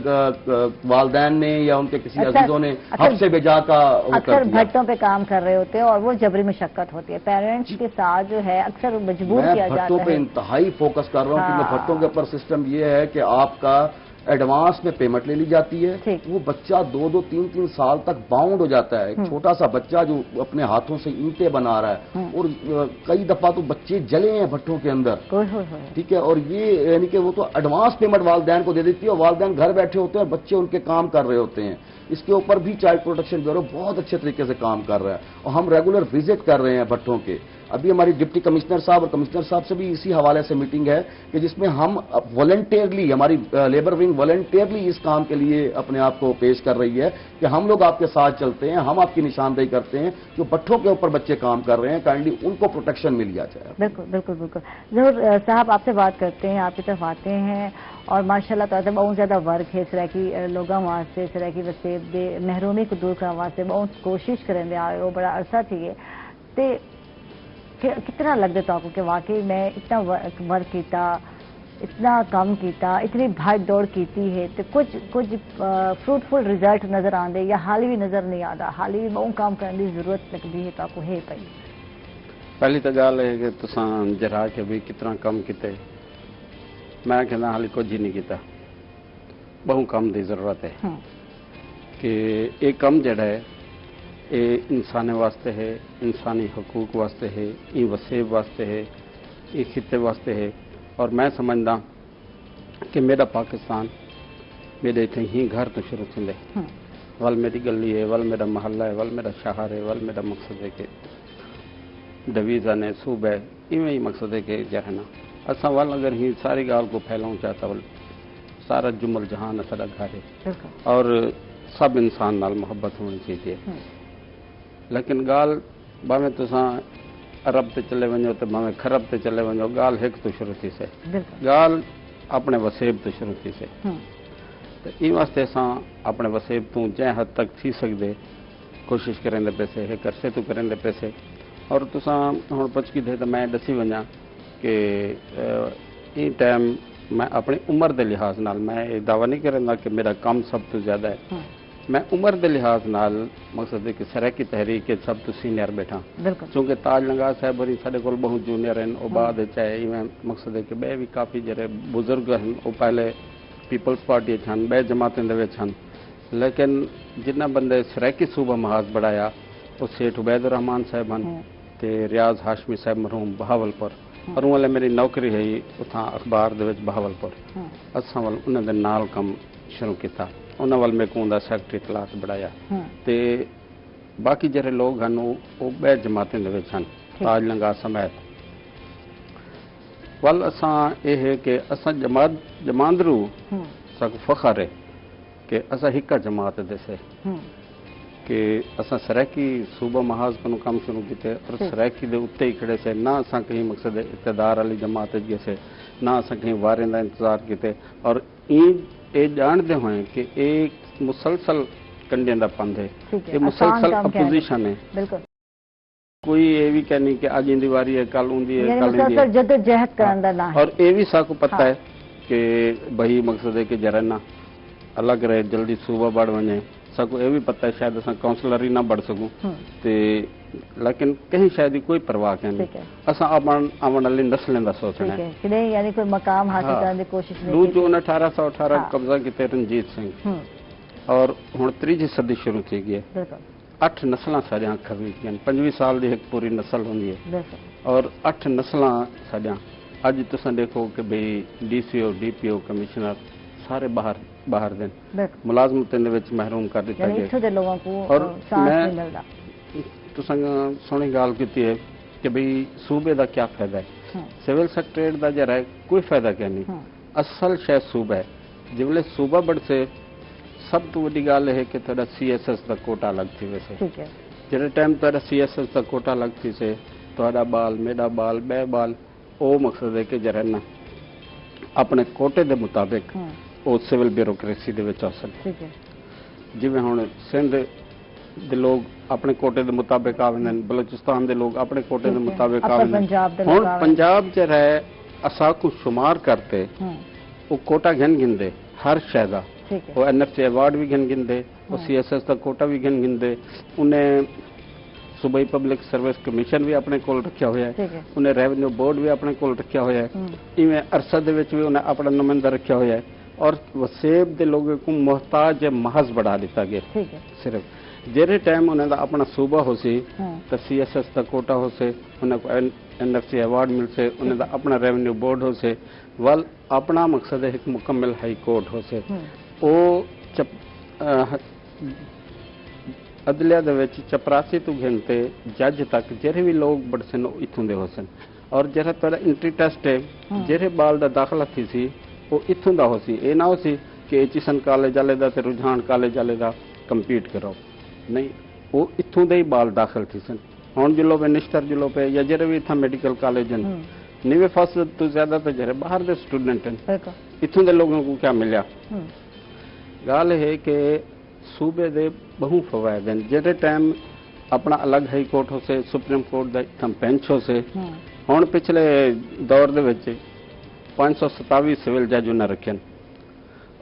والدین نے یا ان کے کسی عزیزوں نے حق سے بجا کا اکثر بھٹوں پہ کام کر رہے ہوتے ہیں اور وہ جبری مشقت ہوتی ہے. پیرنٹس کے ساتھ جو ہے اکثر مجبور کیا جاتا ہے. بھٹوں پہ انتہائی فوکس کر رہا ہوں کیونکہ بھٹوں کے اوپر سسٹم یہ ہے کہ آپ کا ایڈوانس میں پیمنٹ لے لی جاتی ہے. وہ بچہ 2 2 3 3 سال تک باؤنڈ ہو جاتا ہے. ایک چھوٹا سا بچہ جو اپنے ہاتھوں سے اینٹیں بنا رہا ہے اور کئی دفعہ تو بچے جلے ہیں بھٹوں کے اندر. ٹھیک ہے، اور یہ یعنی کہ وہ تو ایڈوانس پیمنٹ والدین کو دے دیتی ہے اور والدین گھر بیٹھے ہوتے ہیں اور بچے ان کے کام کر رہے ہوتے ہیں. اس کے اوپر بھی چائلڈ پروٹیکشن بیورو بہت اچھے طریقے سے کام کر رہا ہے اور ہم ریگولر وزٹ کر رہے ہیں بھٹوں کے. ابھی ہماری ڈپٹی کمشنر صاحب اور کمشنر صاحب سے بھی اسی حوالے سے میٹنگ ہے کہ جس میں ہم والنٹیئرلی, ہماری لیبر ونگ والنٹیئرلی اس کام کے لیے اپنے آپ کو پیش کر رہی ہے کہ ہم لوگ آپ کے ساتھ چلتے ہیں, ہم آپ کی نشاندہی کرتے ہیں. جو بھٹوں کے اوپر بچے کام کر رہے ہیں کائنڈلی ان کو پروٹیکشن مل جائے. بالکل بالکل بالکل. ظہور صاحب آپ سے بات کرتے ہیں, آپ کی طرف آتے ہیں اور ماشاء اللہ تعالیٰ بہت زیادہ ورک ہے اس طرح کی لوگوں واسطے, اس طرح کی وسیب دے محرومی کو دور کرنے واسطے بہت کوشش کریں دے آئے ہو, بڑا عرصہ تھی تے کتنا لگ دیتا آپ کو کہ واقعی میں اتنا ورک کیتا, اتنا کام کیتا, اتنی بھاگ دوڑ کیتی ہے تو کچھ فروٹفل رزلٹ نظر آندے یا حالی بھی نظر نہیں آتا, حالی بھی بہت کام کرنے کی ضرورت لگتی ہے تو آپ کو ہے پئی؟ پہلی تو گل ہے کہ تساں جرا کے بھی کتنا کام کیتے, میں کہنا حالی کچھ ہی نہیں کیتا, بہت کام دی ضرورت ہے کہ یہ کام جڑا ہے یہ انسان واسطے ہے, انسانی حقوق واسطے ہے, یہ وسیب واسطے ہے, یہ خطے واسطے ہے. اور میں سمجھدا کہ میرا پاکستان میرے اتنے ہی گھر تو شروع تھے, ول میری گلی ہے, ول میرا محلہ ہے, ول میرا شہر ہے, ول میرا مقصد ہے کہ ڈویژن ہے, صوبہ ہے, ایویں ہی مقصد ہے کہ جہنا اساں ول اگر ہی ساری گال کو پھیلاؤں چاہتا ول سارا جمل جہان سارا گھر ہے اور سب انسان نال محبت ہونی چاہیے. لیکن گال باویں تساں عرب تے چلے ونجو تے باویں خرب تے چلے ونجو, گال ایک تو شروع تھی سے, گال اپنے وسیب تو شروع تھی سے. تو این واسطے اساں اپنے وسیب تو جے حد تک تھی سکدے کوشش کریں دے پیسے ایک عرصے تو کریں دے پیسے. اور تساں ہن پچ کی دے تو میں دسی ونجا کہ این ٹائم میں اپنی عمر دے لحاظ نال میں یہ دعویٰ نہیں کرنا کہ میرا کام سب تو زیادہ ہے, میں عمر دے لحاظ نال مقصد ہے کہ سرائکی تحریک سب تو سینئر بیٹھا, چونکہ تاج لنگا صاحب ہوری سارے کول بہت جونیئر ہیں, او بعد چاہے ایویں مقصد ہے کہ بے بھی کافی جڑے بزرگ ہیں او پہلے پیپلز پارٹی چھن بے جماعتیں دے وچ چھن, لیکن جتنا بندے سرائکی صوبہ محاذ بڑھایا وہ سیٹھ عبید الرحمان صاحب ہیں تے ریاض ہاشمی صاحب مرحوم بہاولپور, اور وہ میری نوکری ہے اتھاں اخبار دے وچ بہاولپور. اساں ول انہاں دے نال کم شروع کیتا, انہاں ول میں کون دا سیکٹری اطلاعات بڑھایا تے باقی جڑے لوگ ہیں وہ بے جماعتیں دے وچ ہیں تاج لنگا سمیت. ول اساں یہ ہے کہ اساں جماندرو سک فخر ہے کہ اساں ہکا جماعت دے سے کہ اساں سرائکی صوبہ محاذ کو کام شروع کیتے اور سرائکی دے اتنے ہی کھڑے سے, نہ اساں کہیں مقصد اقتدار والی جماعت گئے سے, نہ اساں کہیں وارے دا انتظار کیتے. اور یہ جانتے ہوئے کہ ایک مسلسل کنڈے دا پند ہے, یہ مسلسل اپوزیشن ہے, کوئی یہ بھی کہنی کہ آج ان دیواری ہے کل ان دی ہے کل ان دی ہے. اور یہ بھی ساکو پتہ ہے کہ بھائی مقصد ہے کہ جرنا الگ رہے جلدی صوبہ بڑھ ونے, ساکو یہ بھی پتہ ہے شاید اساں کاؤنسلر ہی نہ بڑھ سکوں تے, لیکن کہیں شاید کوئی پرواہ نہیں, اساں آون والی نسلیں دا سوچنا ہے کہ نہیں یعنی کوئی مقام حاصل کرنے کی کوشش نہیں. 2 جون 1818 قبضہ کیتے رنجیت سنگھ اور ہن 3 صدی شروع تھی گئی ہے, 8 نسلاں ساڈیاں کھوی گئیں, 25 سال دی ایک پوری نسل ہوندی ہے اور 8 نسلاں ساڈیاں. اج تساں دیکھو کہ بھئی D C O D P O commissioner سارے باہر دن ملازمتیں دے وچ محروم کر دتا گیا. اور میں تساں سونی گال کیتی ہے کہ بھئی صوبے دا کیا فائدہ ہے, سول سیکٹریٹ دا جڑا ہے کوئی فائدہ کیا نہیں, اصل شے صوبہ ہے. جویں صوبہ بڑھ سے سب تو وڈی گل ہے کہ تہاڈا سی ایس ایس دا کوٹا لگ تھی ویسے, جڑے ٹائم تہاڈا سی ایس ایس دا کوٹا لگ تھی سے تہاڈا بال میرا بال بے بال او مقصد ہے کہ جڑا نا اپنے کوٹے دے مطابق وہ سول بیوروکریسی دے وچ آ سکے. جویں ہن سندھ دے لوگ اپنے کوٹے دے مطابق آوندے, بلوچستان دے لوگ اپنے کوٹے دے مطابق آوندے. ہن پنجاب جڑا ہے اسا کو شمار کرتے وہ کوٹا گن دے ہر شے دا, وہ این ایف سی ایوارڈ بھی گن دے, وہ سی ایس ایس دا کوٹا بھی گن دے, انہیں صوبائی پبلک سروس کمیشن بھی اپنے کول رکھیا ہوا ہے, انہیں ریونیو بورڈ بھی اپنے کول رکھیا ہوا ہے, ایویں عرصہ دے وچ بھی انہیں اپنا نمائندہ رکھیا ہوا ہے. اور وسیب دے لوگوں کو محتاج محض بڑھا دیتا گیا. صرف جہے ٹائم انہیں دا اپنا صوبہ ہو سی تو سی ایس ایس دا کوٹا ہو سے, انہیں کو این ایف سی ایوارڈ مل سے, انہیں دا اپنا ریونیو بورڈ ہو سے, ول اپنا مقصد ہے ایک مکمل ہائی کورٹ ہو سے. وہ अदलिया दे विच 84 तो घंटे जज तक जेरे भी लोग बड़े सन इत्थों दे हो सन और जेरा पहला इंट्री टेस्ट है जेरे बाल दा दाखला थी सी वो इत्थों दा हो सी ए ना हो सी कि एचीसन कॉलेज वाले दा ते रुझान कॉलेज वाले दा कंपीट करो नहीं वो इत्थों दे ही बाल दाखिल थी सन हुण जिलो पे निश्तर जिलो पे या जेरे भी इत्था मेडिकल कॉलेज हैं निवे फर्स्ट तो ज्यादा तो जेरे बाहर दे स्टूडेंट हैं इत्थों दे लोगों को क्या मिला गाल है कि सूबे दे बहु फवायद हैं जेरे टाइम अपना अलग हाई कोर्ट हो से सुप्रीम कोर्ट दा इत्थां बेंच हो से हुण पिछले दौर दे विच 527 सिविल जज उन्हें रखे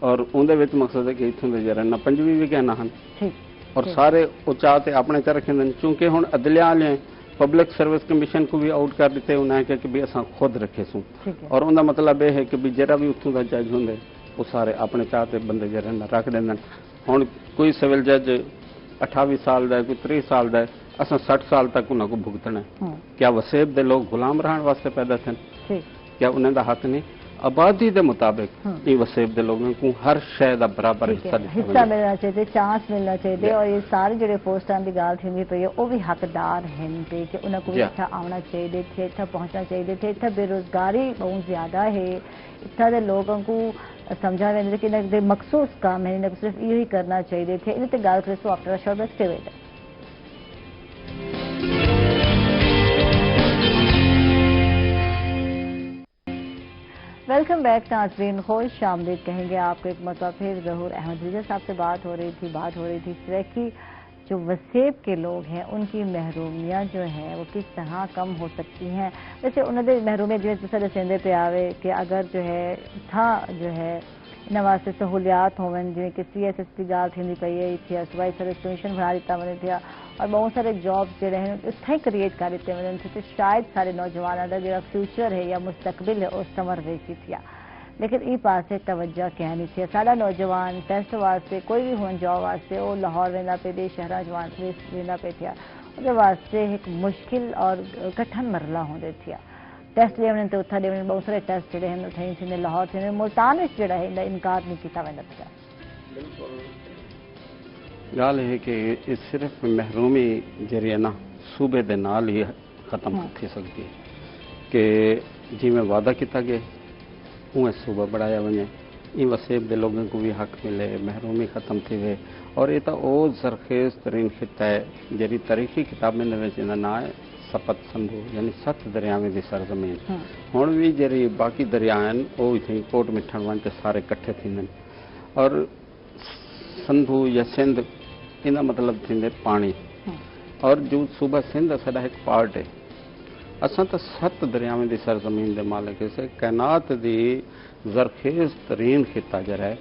और उनदे विच मकसद है कि इत्थों दे जरा ना पंजवी भी कहना हन और सारे उचाह ते अपने च रखे हैं क्योंकि हुण अदलिया वाले पब्लिक सर्विस कमीशन को भी आउट कर दिते उन्हें कहा कि भी असां खुद रखे सूं और उनका मतलब यह है कि भी जरा भी उत्थों दा जज होंदे वो सारे अपने चाह ते बंदे जरा ना रख देंदे हुण कोई सिविल जज 28 साल का कोई 30 साल का असां 60 साल तक उन्होंने को भुगतना है क्या वसेब दे लोग गुलाम रहने वास्ते पैदा थे क्या उन्हें दा हक नहीं आबादी के मुताबिक ये वसेब दे लोगों को हर शय का बराबर हिस्सा मिलना चाहिए चांस मिलना चाहिए और ये सारे जो पोस्टां की गाल थी पई है वो भी हकदार हैं कि उन्हें को भी इतना आना चाहिए थे इतना पहुंचना चाहिए थे इतना बेरोजगारी बहुत ज्यादा है इतना दे लोगों को समझा वेंदे कि इन्हें मखसूस काम है इन्हें सिर्फ यो ही करना चाहिए थे इन गाल करो after a short break stay with us. Welcome back नाज़रीन, खुश आमदीद कहेंगे आपको एक मरतबा फिर ज़हूर अहमद रिजा साहब से बात हो रही थी इस तरह की जो वसेब के लोग हैं उनकी महरूमियाँ जो हैं वो किस तरह कम हो सकती हैं। वैसे उन्होंने महरूमियाँ जो दसेंदे पे आवे कि अगर जो है था जो है इन वास्ते सहूलियात होवन जिमें कि CSS की गाल थी पई है सूबाई सर्विस कमीशन बना दिता वने थिया और बहुत सारे जॉब्स जो हैं उत्थे क्रिएट कर दिते वने थे तो शायद सारे नौजवानों का जो फ्यूचर है या मुस्तकबिल है उस समर वेची थिया लेकिन ई पासे तवज्जो क्या नहीं थी। सारा नौजवान टेस्ट वास्ते कोई भी हुन जॉब वास्ते वो लाहौर वेंदा पे दे शहरा जवान वेंदा पे थिया उनके वास्ते एक मुश्किल और कठिन मरला होंदे थिया टेस्ट ले वने तो उथा दे बहुत सारे टेस्ट जेडे हैं उथे थी लाहौर थी मुल्तान विच जेड़ा है इनकार नहीं किया वेंदा थिया। गाल है कि इस सिर्फ महरूमी जरिए ना सूबे दे नाल ही खत्म थी सकती है कि जिमें वादा किया गया उहें सूबा बढ़ाया वने इन वसेब दे लोगों को भी हक मिले महरूमी खत्म थी वे और ये तो वो जरखेज तरीन खिता है जरी तारीखी किताब में ना ना है सपत संधु यानी 7 दरियावें की सरजमीन हुण भी जरी बाकी दरिया वो इतनी कोट मिठण वन ते सारे कट्ठे थींदे और संधु या सिंध इन मतलब थींदे पानी और जो सूबा सिंध साडा एक पार्ट है असां तो 7 दरियावें की सरजमीन के मालिक से कायनात की जरखेज तरीन खिता जरा है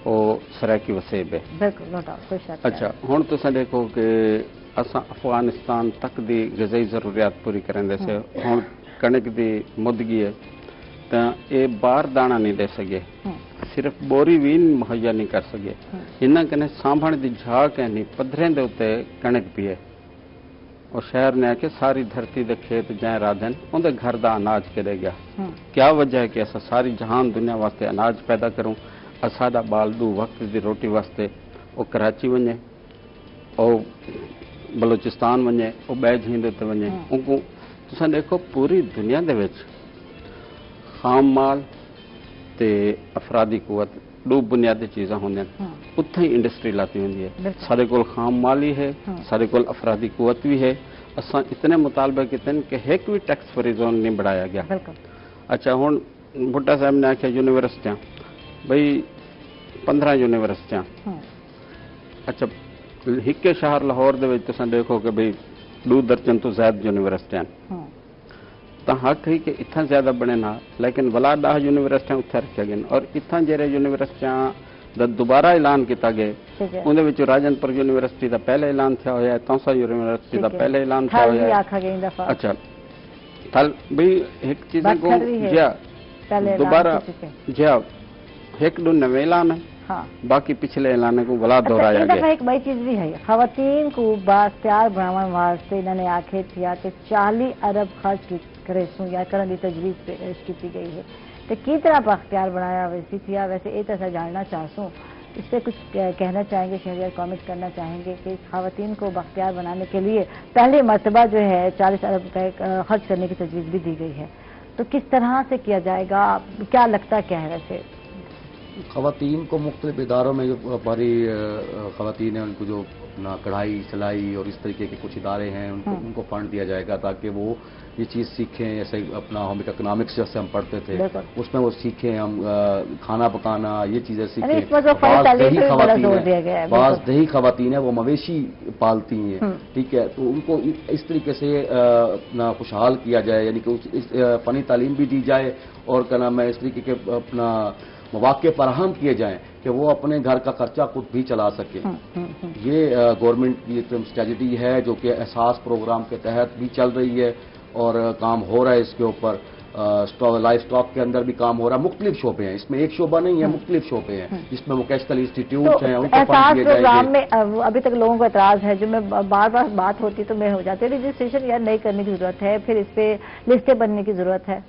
वो सराकी वसेब है। अच्छा हुण तुसां देखो कि असां अफगानिस्तान तक की गज़ाई ज़रूरियात पूरी करेंदे से हुण कणक की मुदगी है तो ये बार दाना नहीं दे सके सिर्फ बोरी भी मुहैया नहीं कर सके इन्हें कने सांभण की झाक है नहीं पधरें दे उत्ते कणक भी है और शहर ने आके सारी धरती दे खेत जै राधन उनके घर का अनाज किरे गया क्या वजह है कि असा सारी जहान दुनिया वास्ते अनाज पैदा करूँ असादा बाल 2 वक्त की रोटी वास्ते वो कराची वने और बलोचिस्तान वने वो बै झींदे ते वने उनको तुसां देखो पूरी दुनिया दे विच खाम माल ते अफरादी कुवत 2 बुनियादी चीज़ां होंदियां उत्थे ही इंडस्ट्री लाती होंदी है सारे कोल खाम माल ही है सारे कोल अफरादी कुवत भी है असां इतने मुतालबे किते कि एक भी टैक्स फ्री जोन नहीं बढ़ाया गया। अच्छा हुण भुट्टा साहब ने आख्या यूनिवर्सिटियां भाई 15 यूनिवर्सिटियां अच्छा हिके शहर लाहौर दे विच तुसां देखो कि भाई 2 दर्जन तो ज्यादा यूनिवर्सिटियां तो हक ही कि इतना ज्यादा बने ना लेकिन वला 10 यूनिवर्सिटियां उत्थे रखिया गए और इतना जेरे यूनिवर्सिटियां दा दोबारा ऐलान किया गया उनदे विच राजनपुर यूनिवर्सिटी का पहले ऐलान थया होया तौसा यूनिवर्सिटी का पहले ऐलान थया होया। अच्छा थल भाई एक चीज को ज्या दोबारा ज्या एक 2 नवे ऐलान है बाकी पिछले ऐलान को वला दोहराया गया। एक बड़ी चीज भी है खवातीन को बाख्तियार बनाने वास्ते इन्होंने आखे थिया कि 40 अरब खर्च करेसूं या करने की तजवीज़ पेश की गई है तो की तरह बाख्तियार बनाया वैसी थिया वैसे ये तो जानना चाहसूँ इस पर कुछ कहना चाहेंगे, शहरियार कमेंट करना चाहेंगे कि ख़वातीन को बख्तियार बनाने के लिए पहली मरतबा जो है 40 अरब रुपए खर्च करने की तजवीज़ भी दी गई है, तो किस तरह से किया जाएगा, क्या लगता क्या है वैसे? ख़वातीन को मुख्तलिफ इदारों में जो हमारी ख़वातीन हैं उनको जो अपना कढ़ाई सिलाई और इस तरीके के कुछ इदारे हैं उनको फंड दिया जाएगा ताकि वो ये चीज़ सीखें। जैसे अपना होम इकोनॉमिक्स जैसे हम पढ़ते थे उसमें वो सीखें, हम खाना पकाना ये चीज़ें सीखें। बाज़ दही ख़वातीन है वो मवेशी पालती हैं, ठीक है, तो उनको इस तरीके से अपना खुशहाल किया जाए, यानी कि फ़नी तालीम भी दी जाए और क्या नाम है इस तरीके के अपना मौके फराहम किए जाएं कि वो अपने घर का खर्चा खुद भी चला सके। ये गवर्नमेंट की स्ट्रेटजी है जो कि एहसास प्रोग्राम के तहत भी चल रही है और काम हो रहा है इसके ऊपर। लाइफ स्टॉक के अंदर भी काम हो रहा है, मुख्तलिफ शोबे हैं, इसमें एक शोबा नहीं है, मुख्तलिफ शोबे हैं जिसमें वोकेशनल इंस्टीट्यूट हैं, उनको फंड दिए प्रोग्राम में अभी तक लोगों को एतराज है, जो मैं बार बार बात होती तो मैं हो जाती है, रजिस्ट्रेशन यार नहीं करने की जरूरत है, फिर इस पे लिस्टें बनने की जरूरत है।